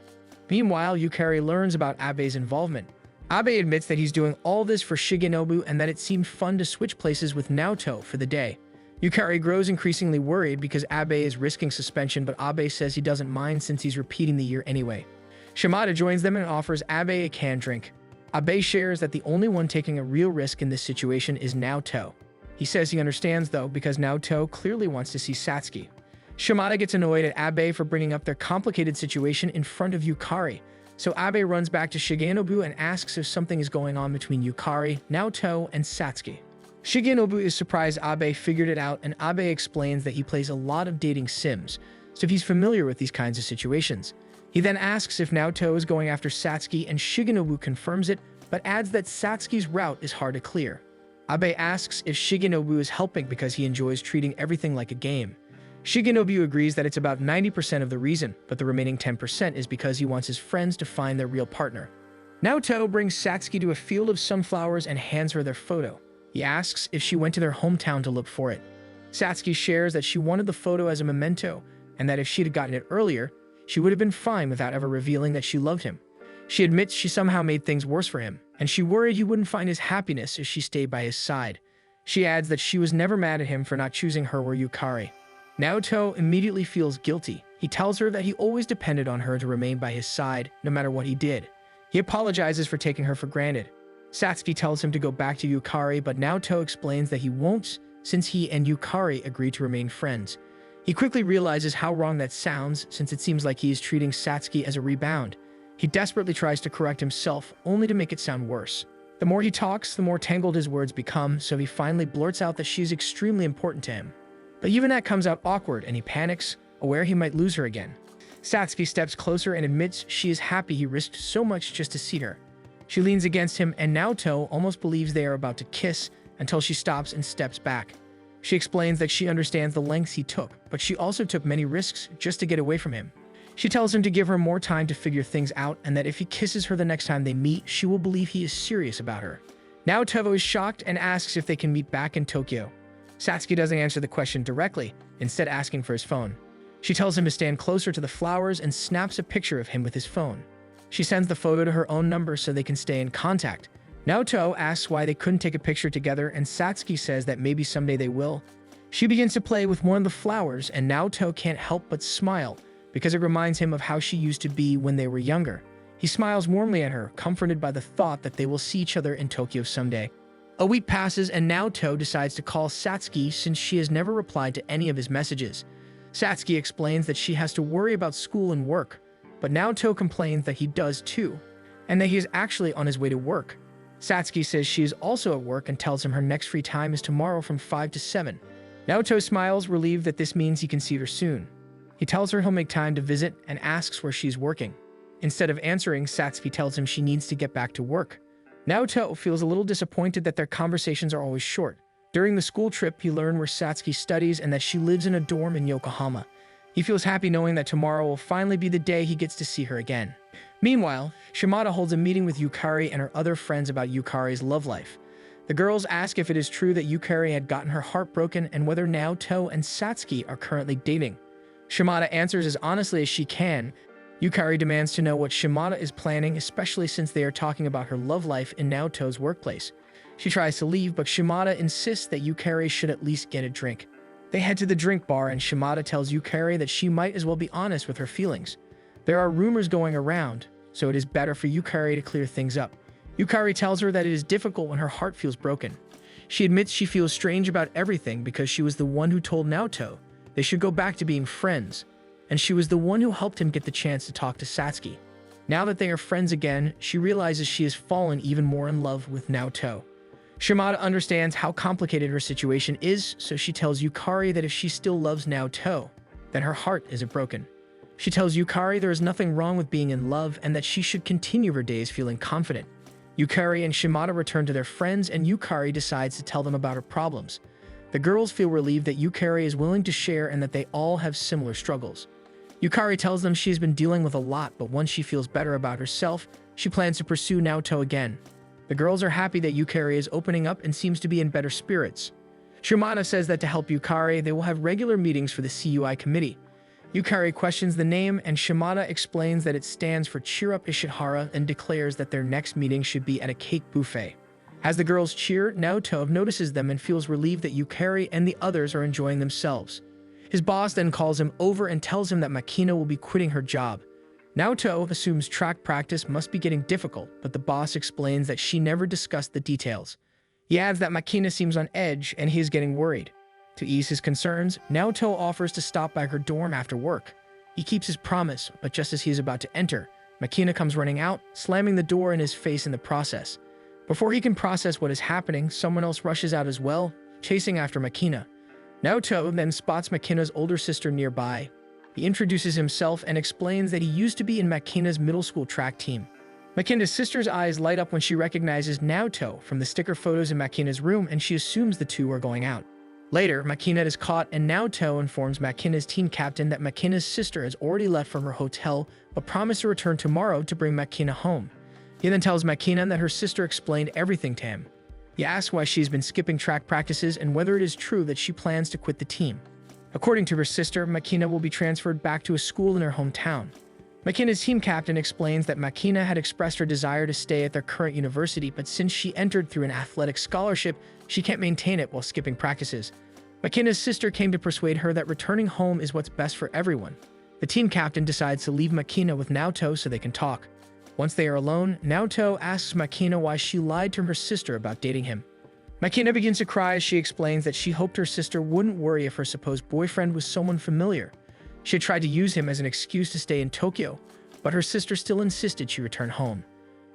Speaker 1: Meanwhile, Yukari learns about Abe's involvement. Abe admits that he's doing all this for Shigenobu and that it seemed fun to switch places with Naoto for the day. Yukari grows increasingly worried because Abe is risking suspension, but Abe says he doesn't mind since he's repeating the year anyway. Shimada joins them and offers Abe a canned drink. Abe shares that the only one taking a real risk in this situation is Naoto. He says he understands though because Naoto clearly wants to see Satsuki. Shimada gets annoyed at Abe for bringing up their complicated situation in front of Yukari, so Abe runs back to Shigenobu and asks if something is going on between Yukari, Naoto, and Satsuki. Shigenobu is surprised Abe figured it out, and Abe explains that he plays a lot of dating sims, so he's familiar with these kinds of situations. He then asks if Naoto is going after Satsuki, and Shigenobu confirms it, but adds that Satsuki's route is hard to clear. Abe asks if Shigenobu is helping because he enjoys treating everything like a game. Shigenobu agrees that it's about 90% of the reason, but the remaining 10% is because he wants his friends to find their real partner. Naoto brings Satsuki to a field of sunflowers and hands her their photo. He asks if she went to their hometown to look for it. Satsuki shares that she wanted the photo as a memento, and that if she'd gotten it earlier, she would have been fine without ever revealing that she loved him. She admits she somehow made things worse for him, and she worried he wouldn't find his happiness if she stayed by his side. She adds that she was never mad at him for not choosing her or Yukari. Naoto immediately feels guilty. He tells her that he always depended on her to remain by his side, no matter what he did. He apologizes for taking her for granted. Satsuki tells him to go back to Yukari, but Naoto explains that he won't, since he and Yukari agreed to remain friends. He quickly realizes how wrong that sounds, since it seems like he is treating Satsuki as a rebound. He desperately tries to correct himself, only to make it sound worse. The more he talks, the more tangled his words become, so he finally blurts out that she is extremely important to him. But even that comes out awkward, and he panics, aware he might lose her again. Satsuki steps closer and admits she is happy he risked so much just to see her. She leans against him, and Naoto almost believes they are about to kiss until she stops and steps back. She explains that she understands the lengths he took, but she also took many risks just to get away from him. She tells him to give her more time to figure things out, and that if he kisses her the next time they meet, she will believe he is serious about her. Naoto is shocked and asks if they can meet back in Tokyo. Satsuki doesn't answer the question directly, instead asking for his phone. She tells him to stand closer to the flowers and snaps a picture of him with his phone. She sends the photo to her own number so they can stay in contact. Naoto asks why they couldn't take a picture together, and Satsuki says that maybe someday they will. She begins to play with one of the flowers, and Naoto can't help but smile, because it reminds him of how she used to be when they were younger. He smiles warmly at her, comforted by the thought that they will see each other in Tokyo someday. A week passes, and Naoto decides to call Satsuki since she has never replied to any of his messages. Satsuki explains that she has to worry about school and work, but Naoto complains that he does too, and that he is actually on his way to work. Satsuki says she is also at work and tells him her next free time is tomorrow from 5 to 7. Naoto smiles, relieved that this means he can see her soon. He tells her he'll make time to visit and asks where she's working. Instead of answering, Satsuki tells him she needs to get back to work. Naoto feels a little disappointed that their conversations are always short. During the school trip, he learned where Satsuki studies and that she lives in a dorm in Yokohama. He feels happy knowing that tomorrow will finally be the day he gets to see her again. Meanwhile, Shimada holds a meeting with Yukari and her other friends about Yukari's love life. The girls ask if it is true that Yukari had gotten her heart broken and whether Naoto and Satsuki are currently dating. Shimada answers as honestly as she can. Yukari demands to know what Shimada is planning, especially since they are talking about her love life in Naoto's workplace. She tries to leave, but Shimada insists that Yukari should at least get a drink. They head to the drink bar, and Shimada tells Yukari that she might as well be honest with her feelings. There are rumors going around, so it is better for Yukari to clear things up. Yukari tells her that it is difficult when her heart feels broken. She admits she feels strange about everything because she was the one who told Naoto they should go back to being friends, and she was the one who helped him get the chance to talk to Satsuki. Now that they are friends again, she realizes she has fallen even more in love with Naoto. Shimada understands how complicated her situation is, so she tells Yukari that if she still loves Naoto, then her heart isn't broken. She tells Yukari there is nothing wrong with being in love and that she should continue her days feeling confident. Yukari and Shimada return to their friends, and Yukari decides to tell them about her problems. The girls feel relieved that Yukari is willing to share and that they all have similar struggles. Yukari tells them she has been dealing with a lot, but once she feels better about herself, she plans to pursue Naoto again. The girls are happy that Yukari is opening up and seems to be in better spirits. Shimada says that to help Yukari, they will have regular meetings for the CUI committee. Yukari questions the name, and Shimada explains that it stands for Cheer Up Ishihara and declares that their next meeting should be at a cake buffet. As the girls cheer, Naoto notices them and feels relieved that Yukari and the others are enjoying themselves. His boss then calls him over and tells him that Makina will be quitting her job. Naoto assumes track practice must be getting difficult, but the boss explains that she never discussed the details. He adds that Makina seems on edge and he is getting worried. To ease his concerns, Naoto offers to stop by her dorm after work. He keeps his promise, but just as he is about to enter, Makina comes running out, slamming the door in his face in the process. Before he can process what is happening, someone else rushes out as well, chasing after Makina. Naoto then spots Makina's older sister nearby. He introduces himself and explains that he used to be in Makina's middle school track team. Makina's sister's eyes light up when she recognizes Naoto from the sticker photos in Makina's room, and she assumes the two are going out. Later, Makina is caught, and Naoto informs Makina's team captain that Makina's sister has already left from her hotel but promised to return tomorrow to bring Makina home. He then tells Makina that her sister explained everything to him. He asks why she's been skipping track practices and whether it is true that she plans to quit the team. According to her sister, Makina will be transferred back to a school in her hometown. Makina's team captain explains that Makina had expressed her desire to stay at their current university, but since she entered through an athletic scholarship, she can't maintain it while skipping practices. Makina's sister came to persuade her that returning home is what's best for everyone. The team captain decides to leave Makina with Naoto so they can talk. Once they are alone, Naoto asks Makina why she lied to her sister about dating him. Makina begins to cry as she explains that she hoped her sister wouldn't worry if her supposed boyfriend was someone familiar. She had tried to use him as an excuse to stay in Tokyo, but her sister still insisted she return home.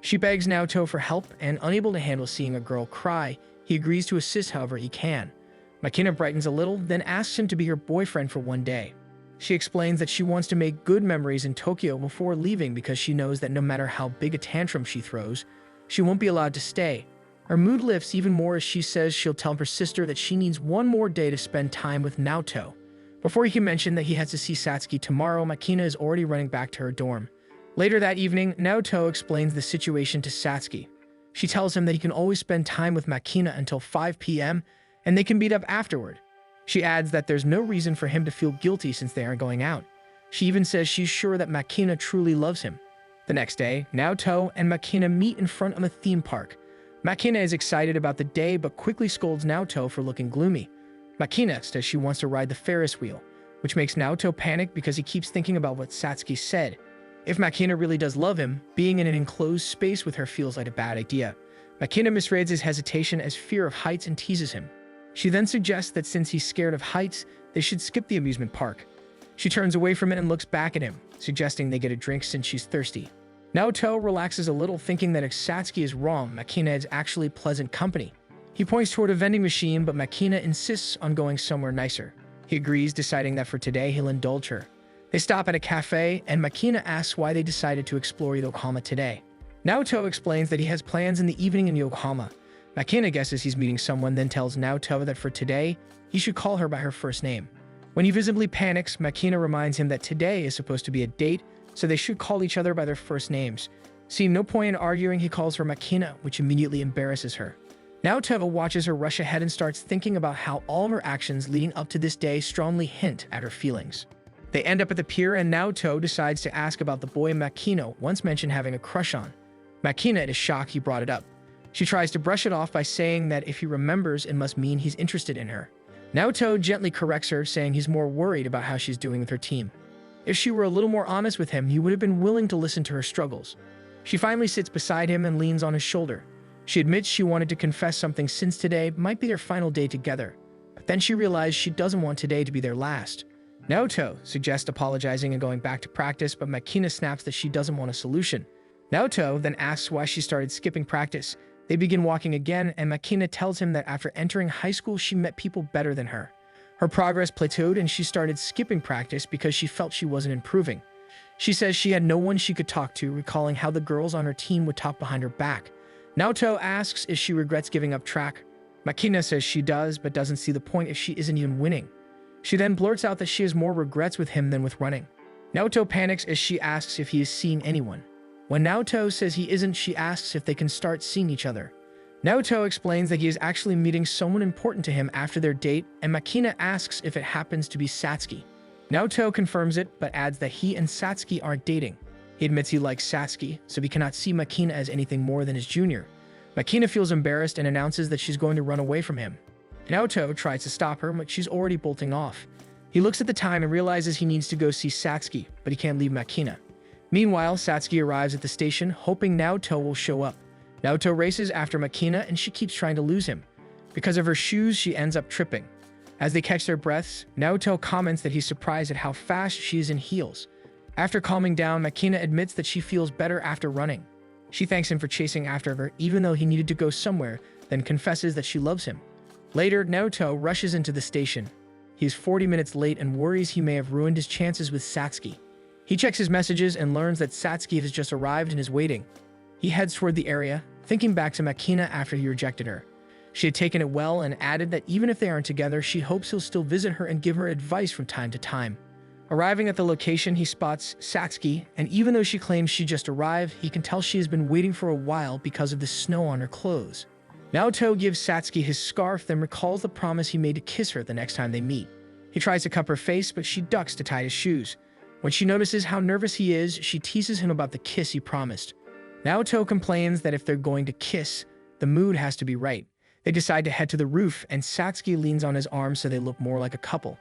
Speaker 1: She begs Naoto for help, and unable to handle seeing a girl cry, he agrees to assist however he can. Makina brightens a little, then asks him to be her boyfriend for one day. She explains that she wants to make good memories in Tokyo before leaving because she knows that no matter how big a tantrum she throws, she won't be allowed to stay. Her mood lifts even more as she says she'll tell her sister that she needs one more day to spend time with Naoto. Before he can mention that he has to see Satsuki tomorrow, Makina is already running back to her dorm. Later that evening, Naoto explains the situation to Satsuki. She tells him that he can always spend time with Makina until 5 p.m. and they can meet up afterward. She adds that there's no reason for him to feel guilty since they aren't going out. She even says she's sure that Makina truly loves him. The next day, Naoto and Makina meet in front of a theme park. Makina is excited about the day but quickly scolds Naoto for looking gloomy. Makina says she wants to ride the Ferris wheel, which makes Naoto panic because he keeps thinking about what Satsuki said. If Makina really does love him, being in an enclosed space with her feels like a bad idea. Makina misreads his hesitation as fear of heights and teases him. She then suggests that since he's scared of heights, they should skip the amusement park. She turns away from it and looks back at him, suggesting they get a drink since she's thirsty. Naoto relaxes a little, thinking that if Satsuki is wrong, Makina is actually pleasant company. He points toward a vending machine, but Makina insists on going somewhere nicer. He agrees, deciding that for today he'll indulge her. They stop at a cafe, and Makina asks why they decided to explore Yokohama today. Naoto explains that he has plans in the evening in Yokohama. Makina guesses he's meeting someone, then tells Naoto that for today, he should call her by her first name. When he visibly panics, Makina reminds him that today is supposed to be a date, so they should call each other by their first names. Seeing no point in arguing, he calls her Makina, which immediately embarrasses her. Naoto watches her rush ahead and starts thinking about how all of her actions leading up to this day strongly hint at her feelings. They end up at the pier, and Naoto decides to ask about the boy Makina once mentioned having a crush on. Makina is shocked he brought it up. She tries to brush it off by saying that if he remembers, it must mean he's interested in her. Naoto gently corrects her, saying he's more worried about how she's doing with her team. If she were a little more honest with him, he would have been willing to listen to her struggles. She finally sits beside him and leans on his shoulder. She admits she wanted to confess something since today might be their final day together, but then she realized she doesn't want today to be their last. Naoto suggests apologizing and going back to practice, but Makina snaps that she doesn't want a solution. Naoto then asks why she started skipping practice. They begin walking again, and Makina tells him that after entering high school, she met people better than her. Her progress plateaued, and she started skipping practice because she felt she wasn't improving. She says she had no one she could talk to, recalling how the girls on her team would talk behind her back. Naoto asks if she regrets giving up track. Makina says she does, but doesn't see the point if she isn't even winning. She then blurts out that she has more regrets with him than with running. Naoto panics as she asks if he is seeing anyone. When Naoto says he isn't, she asks if they can start seeing each other. Naoto explains that he is actually meeting someone important to him after their date, and Makina asks if it happens to be Satsuki. Naoto confirms it, but adds that he and Satsuki aren't dating. He admits he likes Satsuki, so he cannot see Makina as anything more than his junior. Makina feels embarrassed and announces that she's going to run away from him. Naoto tries to stop her, but she's already bolting off. He looks at the time and realizes he needs to go see Satsuki, but he can't leave Makina. Meanwhile, Satsuki arrives at the station, hoping Naoto will show up. Naoto races after Makina, and she keeps trying to lose him. Because of her shoes, she ends up tripping. As they catch their breaths, Naoto comments that he's surprised at how fast she is in heels. After calming down, Makina admits that she feels better after running. She thanks him for chasing after her, even though he needed to go somewhere, then confesses that she loves him. Later, Naoto rushes into the station. He is 40 minutes late and worries he may have ruined his chances with Satsuki. He checks his messages and learns that Satsuki has just arrived and is waiting. He heads toward the area, thinking back to Makina after he rejected her. She had taken it well and added that even if they aren't together, she hopes he'll still visit her and give her advice from time to time. Arriving at the location, he spots Satsuki, and even though she claims she just arrived, he can tell she has been waiting for a while because of the snow on her clothes. Naoto gives Satsuki his scarf, then recalls the promise he made to kiss her the next time they meet. He tries to cup her face, but she ducks to tie his shoes. When she notices how nervous he is, she teases him about the kiss he promised. Naoto complains that if they're going to kiss, the mood has to be right. They decide to head to the roof, and Satsuki leans on his arm so they look more like a couple.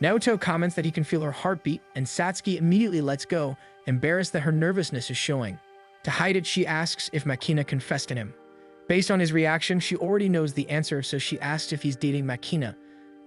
Speaker 1: Naoto comments that he can feel her heartbeat, and Satsuki immediately lets go, embarrassed that her nervousness is showing. To hide it, she asks if Makina confessed to him. Based on his reaction, she already knows the answer, so she asks if he's dating Makina.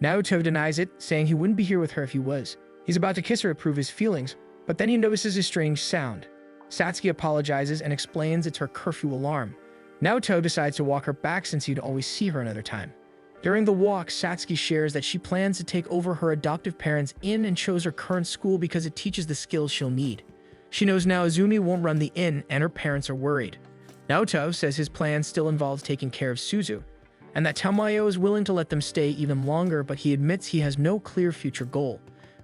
Speaker 1: Naoto denies it, saying he wouldn't be here with her if he was. He's about to kiss her to prove his feelings, but then he notices a strange sound. Satsuki apologizes and explains it's her curfew alarm. Naoto decides to walk her back since he'd always see her another time. During the walk, Satsuki shares that she plans to take over her adoptive parents' inn and chose her current school because it teaches the skills she'll need. She knows now Izumi won't run the inn, and her parents are worried. Naoto says his plan still involves taking care of Suzu, and that Tamayo is willing to let them stay even longer, but he admits he has no clear future goal.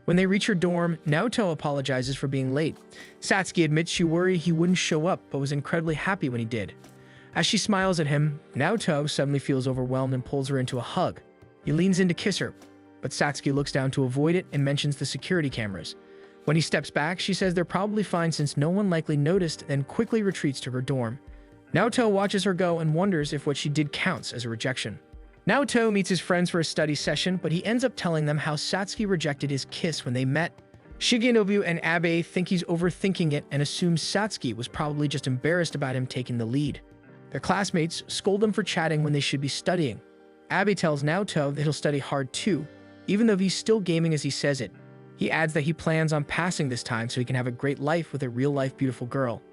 Speaker 1: When they reach her dorm, Naoto apologizes for being late. Satsuki admits she worried he wouldn't show up, but was incredibly happy when he did. As she smiles at him, Naoto suddenly feels overwhelmed and pulls her into a hug. He leans in to kiss her, but Satsuki looks down to avoid it and mentions the security cameras. When he steps back, she says they're probably fine since no one likely noticed, then quickly retreats to her dorm. Naoto watches her go and wonders if what she did counts as a rejection. Naoto meets his friends for a study session, but he ends up telling them how Satsuki rejected his kiss when they met. Shigenobu and Abe think he's overthinking it and assume Satsuki was probably just embarrassed about him taking the lead. Their classmates scold them for chatting when they should be studying. Abe tells Naoto that he'll study hard too, even though he's still gaming as he says it. He adds that he plans on passing this time so he can have a great life with a real-life beautiful girl.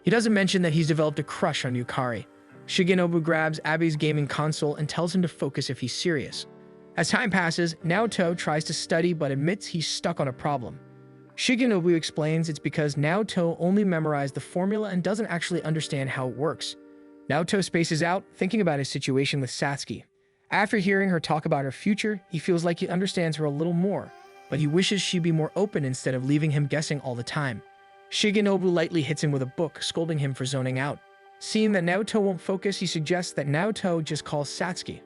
Speaker 1: He doesn't mention that he's developed a crush on Yukari. Shigenobu grabs Abe's gaming console and tells him to focus if he's serious. As time passes, Naoto tries to study but admits he's stuck on a problem. Shigenobu explains it's because Naoto only memorized the formula and doesn't actually understand how it works. Naoto spaces out, thinking about his situation with Satsuki. After hearing her talk about her future, he feels like he understands her a little more, but he wishes she'd be more open instead of leaving him guessing all the time. Shigenobu lightly hits him with a book, scolding him for zoning out. Seeing that Naoto won't focus, he suggests that Naoto just calls Satsuki.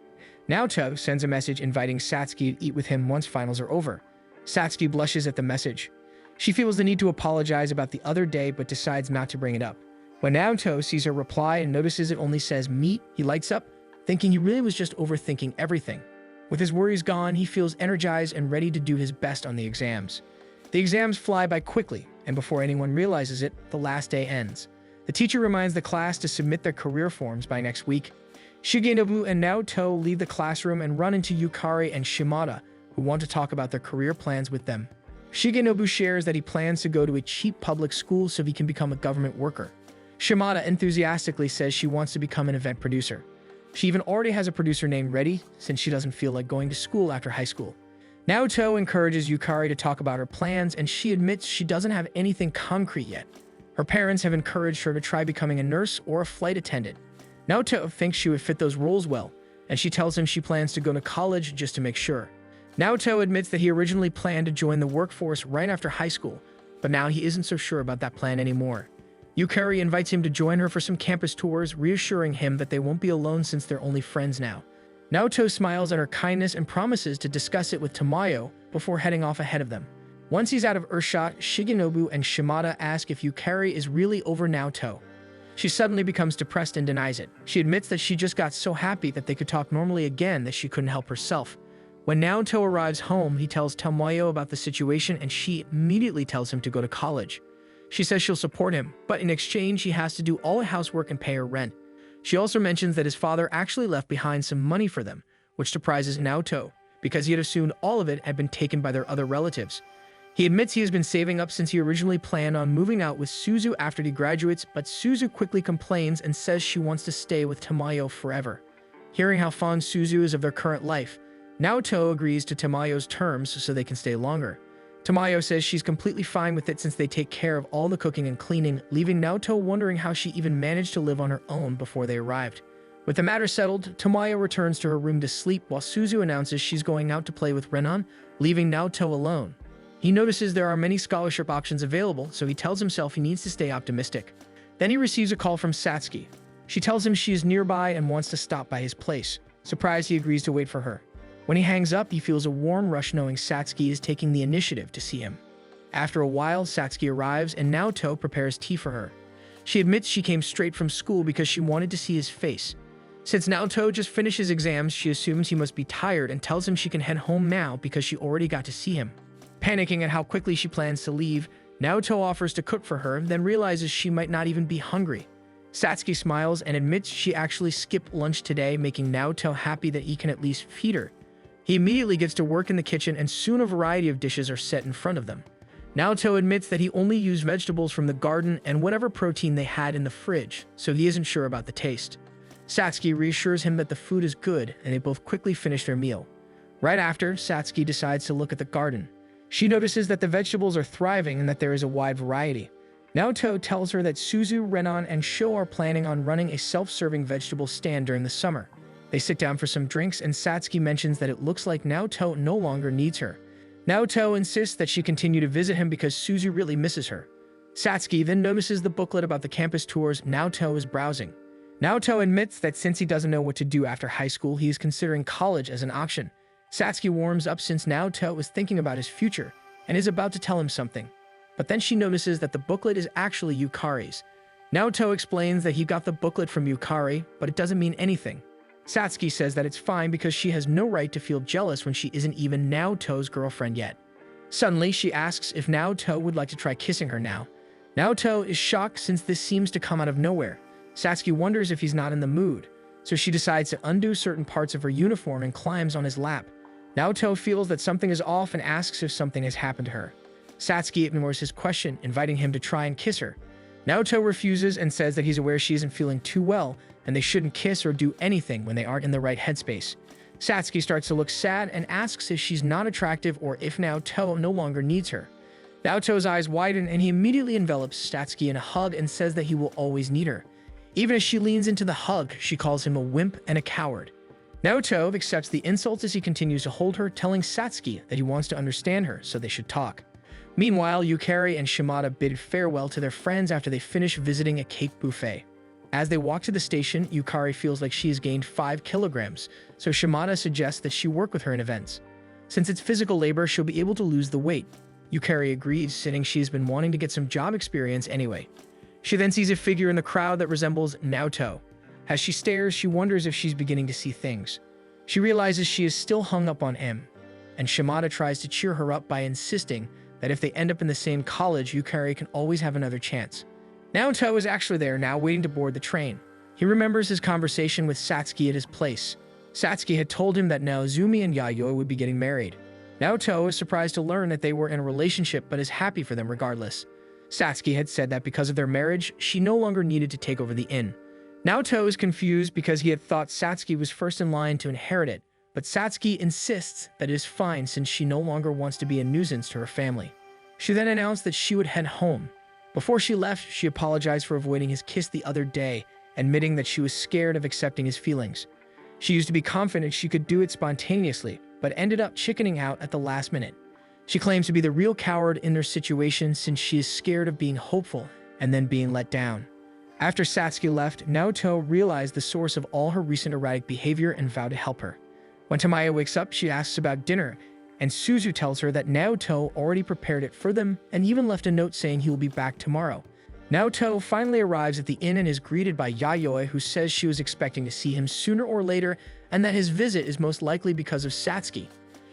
Speaker 1: Naoto sends a message inviting Satsuki to eat with him once finals are over. Satsuki blushes at the message. She feels the need to apologize about the other day but decides not to bring it up. When Naoto sees her reply and notices it only says meet, he lights up, thinking he really was just overthinking everything. With his worries gone, he feels energized and ready to do his best on the exams. The exams fly by quickly, and before anyone realizes it, the last day ends. The teacher reminds the class to submit their career forms by next week. Shigenobu and Naoto leave the classroom and run into Yukari and Shimada, who want to talk about their career plans with them. Shigenobu shares that he plans to go to a cheap public school so he can become a government worker. Shimada enthusiastically says she wants to become an event producer. She even already has a producer named ready, since she doesn't feel like going to school after high school. Naoto encourages Yukari to talk about her plans, and she admits she doesn't have anything concrete yet. Her parents have encouraged her to try becoming a nurse or a flight attendant. Naoto thinks she would fit those roles well, and she tells him she plans to go to college just to make sure. Naoto admits that he originally planned to join the workforce right after high school, but now he isn't so sure about that plan anymore. Yukari invites him to join her for some campus tours, reassuring him that they won't be alone since they're only friends now. Naoto smiles at her kindness and promises to discuss it with Tamayo before heading off ahead of them. Once he's out of earshot, Shigenobu and Shimada ask if Yukari is really over Naoto. She suddenly becomes depressed and denies it. She admits that she just got so happy that they could talk normally again that she couldn't help herself. When Naoto arrives home, he tells Tamayo about the situation and she immediately tells him to go to college. She says she'll support him, but in exchange, he has to do all the housework and pay her rent. She also mentions that his father actually left behind some money for them, which surprises Naoto, because he had assumed all of it had been taken by their other relatives. He admits he has been saving up since he originally planned on moving out with Suzu after he graduates, but Suzu quickly complains and says she wants to stay with Tamayo forever. Hearing how fond Suzu is of their current life, Naoto agrees to Tamayo's terms so they can stay longer. Tamayo says she's completely fine with it since they take care of all the cooking and cleaning, leaving Naoto wondering how she even managed to live on her own before they arrived. With the matter settled, Tamayo returns to her room to sleep while Suzu announces she's going out to play with Renan, leaving Naoto alone. He notices there are many scholarship options available, so he tells himself he needs to stay optimistic. Then he receives a call from Satsuki. She tells him she is nearby and wants to stop by his place. Surprised, he agrees to wait for her. When he hangs up, he feels a warm rush knowing Satsuki is taking the initiative to see him. After a while, Satsuki arrives and Naoto prepares tea for her. She admits she came straight from school because she wanted to see his face. Since Naoto just finished his exams, she assumes he must be tired and tells him she can head home now because she already got to see him. Panicking at how quickly she plans to leave, Naoto offers to cook for her, then realizes she might not even be hungry. Satsuki smiles and admits she actually skipped lunch today, making Naoto happy that he can at least feed her. He immediately gets to work in the kitchen and soon a variety of dishes are set in front of them. Naoto admits that he only used vegetables from the garden and whatever protein they had in the fridge, so he isn't sure about the taste. Satsuki reassures him that the food is good and they both quickly finish their meal. Right after, Satsuki decides to look at the garden. She notices that the vegetables are thriving and that there is a wide variety. Naoto tells her that Suzu, Renan, and Sho are planning on running a self-serving vegetable stand during the summer. They sit down for some drinks and Satsuki mentions that it looks like Naoto no longer needs her. Naoto insists that she continue to visit him because Suzu really misses her. Satsuki then notices the booklet about the campus tours Naoto is browsing. Naoto admits that since he doesn't know what to do after high school, he is considering college as an option. Satsuki warms up since Naoto is thinking about his future and is about to tell him something. But then she notices that the booklet is actually Yukari's. Naoto explains that he got the booklet from Yukari, but it doesn't mean anything. Satsuki says that it's fine because she has no right to feel jealous when she isn't even Naoto's girlfriend yet. Suddenly, she asks if Naoto would like to try kissing her now. Naoto is shocked since this seems to come out of nowhere. Satsuki wonders if he's not in the mood, so she decides to undo certain parts of her uniform and climbs on his lap. Naoto feels that something is off and asks if something has happened to her. Satsuki ignores his question, inviting him to try and kiss her. Naoto refuses and says that he's aware she isn't feeling too well and they shouldn't kiss or do anything when they aren't in the right headspace. Satsuki starts to look sad and asks if she's not attractive or if Naoto no longer needs her. Naoto's eyes widen and he immediately envelops Satsuki in a hug and says that he will always need her. Even as she leans into the hug, she calls him a wimp and a coward. Naoto accepts the insults as he continues to hold her, telling Satsuki that he wants to understand her, so they should talk. Meanwhile, Yukari and Shimada bid farewell to their friends after they finish visiting a cake buffet. As they walk to the station, Yukari feels like she has gained 5 kilograms, so Shimada suggests that she work with her in events. Since it's physical labor, she'll be able to lose the weight. Yukari agrees, saying she's been wanting to get some job experience anyway. She then sees a figure in the crowd that resembles Naoto. As she stares, she wonders if she's beginning to see things. She realizes she is still hung up on him, and Shimada tries to cheer her up by insisting that if they end up in the same college, Yukari can always have another chance. Naoto is actually there now, waiting to board the train. He remembers his conversation with Satsuki at his place. Satsuki had told him that Naozumi and Yayoi would be getting married. Naoto is surprised to learn that they were in a relationship but is happy for them regardless. Satsuki had said that because of their marriage, she no longer needed to take over the inn. Naoto is confused because he had thought Satsuki was first in line to inherit it, but Satsuki insists that it is fine since she no longer wants to be a nuisance to her family. She then announced that she would head home. Before she left, she apologized for avoiding his kiss the other day, admitting that she was scared of accepting his feelings. She used to be confident she could do it spontaneously, but ended up chickening out at the last minute. She claims to be the real coward in their situation since she is scared of being hopeful and then being let down. After Satsuki left, Naoto realized the source of all her recent erratic behavior and vowed to help her. When Tamayo wakes up, she asks about dinner, and Suzu tells her that Naoto already prepared it for them and even left a note saying he will be back tomorrow. Naoto finally arrives at the inn and is greeted by Yayoi, who says she was expecting to see him sooner or later and that his visit is most likely because of Satsuki.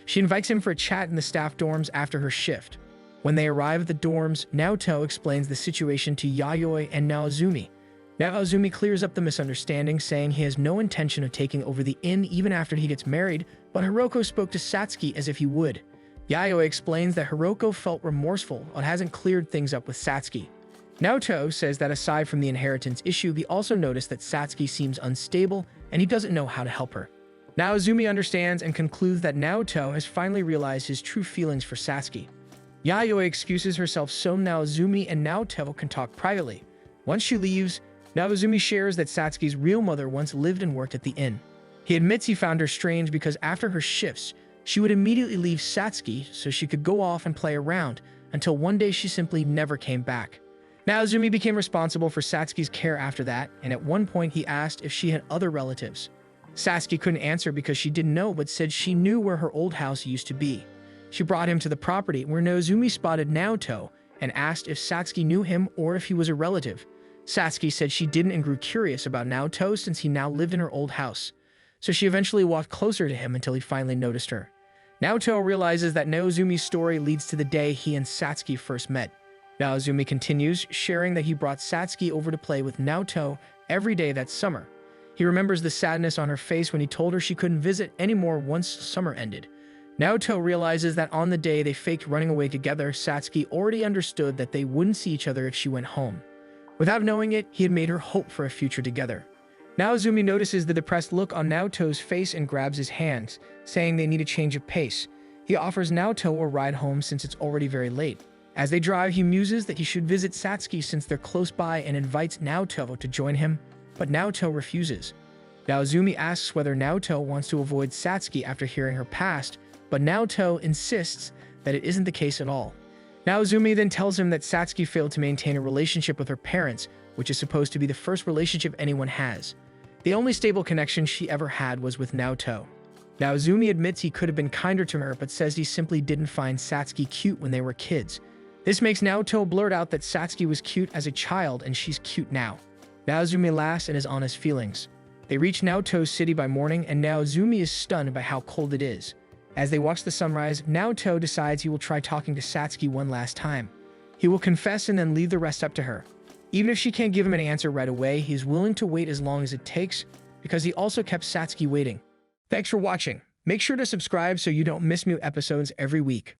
Speaker 1: She invites him for a chat in the staff dorms after her shift. When they arrive at the dorms, Naoto explains the situation to Yayoi and Naozumi. Naozumi clears up the misunderstanding, saying he has no intention of taking over the inn even after he gets married, but Hiroko spoke to Satsuki as if he would. Yayoi explains that Hiroko felt remorseful and hasn't cleared things up with Satsuki. Naoto says that aside from the inheritance issue, he also noticed that Satsuki seems unstable and he doesn't know how to help her. Naozumi understands and concludes that Naoto has finally realized his true feelings for Satsuki. Yayoi excuses herself so Naozumi and Naoto can talk privately. Once she leaves, Naozumi shares that Satsuki's real mother once lived and worked at the inn. He admits he found her strange because after her shifts, she would immediately leave Satsuki so she could go off and play around until one day she simply never came back. Naozumi became responsible for Satsuki's care after that, and at one point he asked if she had other relatives. Satsuki couldn't answer because she didn't know, but said she knew where her old house used to be. She brought him to the property where Naozumi spotted Naoto and asked if Satsuki knew him or if he was a relative. Satsuki said she didn't and grew curious about Naoto since he now lived in her old house. So she eventually walked closer to him until he finally noticed her. Naoto realizes that Naozumi's story leads to the day he and Satsuki first met. Naozumi continues, sharing that he brought Satsuki over to play with Naoto every day that summer. He remembers the sadness on her face when he told her she couldn't visit anymore once summer ended. Naoto realizes that on the day they faked running away together, Satsuki already understood that they wouldn't see each other if she went home. Without knowing it, he had made her hope for a future together. Naozumi notices the depressed look on Naoto's face and grabs his hands, saying they need a change of pace. He offers Naoto a ride home since it's already very late. As they drive, he muses that he should visit Satsuki since they're close by and invites Naoto to join him, but Naoto refuses. Naozumi asks whether Naoto wants to avoid Satsuki after hearing her past, but Naoto insists that it isn't the case at all. Naozumi then tells him that Satsuki failed to maintain a relationship with her parents, which is supposed to be the first relationship anyone has. The only stable connection she ever had was with Naoto. Naozumi admits he could have been kinder to her, but says he simply didn't find Satsuki cute when they were kids. This makes Naoto blurt out that Satsuki was cute as a child and she's cute now. Naozumi laughs and is on his feelings. They reach Naoto's city by morning and Naozumi is stunned by how cold it is. As they watch the sunrise, Naoto decides he will try talking to Satsuki one last time. He will confess and then leave the rest up to her. Even if she can't give him an answer right away, he is willing to wait as long as it takes because he also kept Satsuki waiting. Thanks for watching. Make sure to subscribe so you don't miss new episodes every week.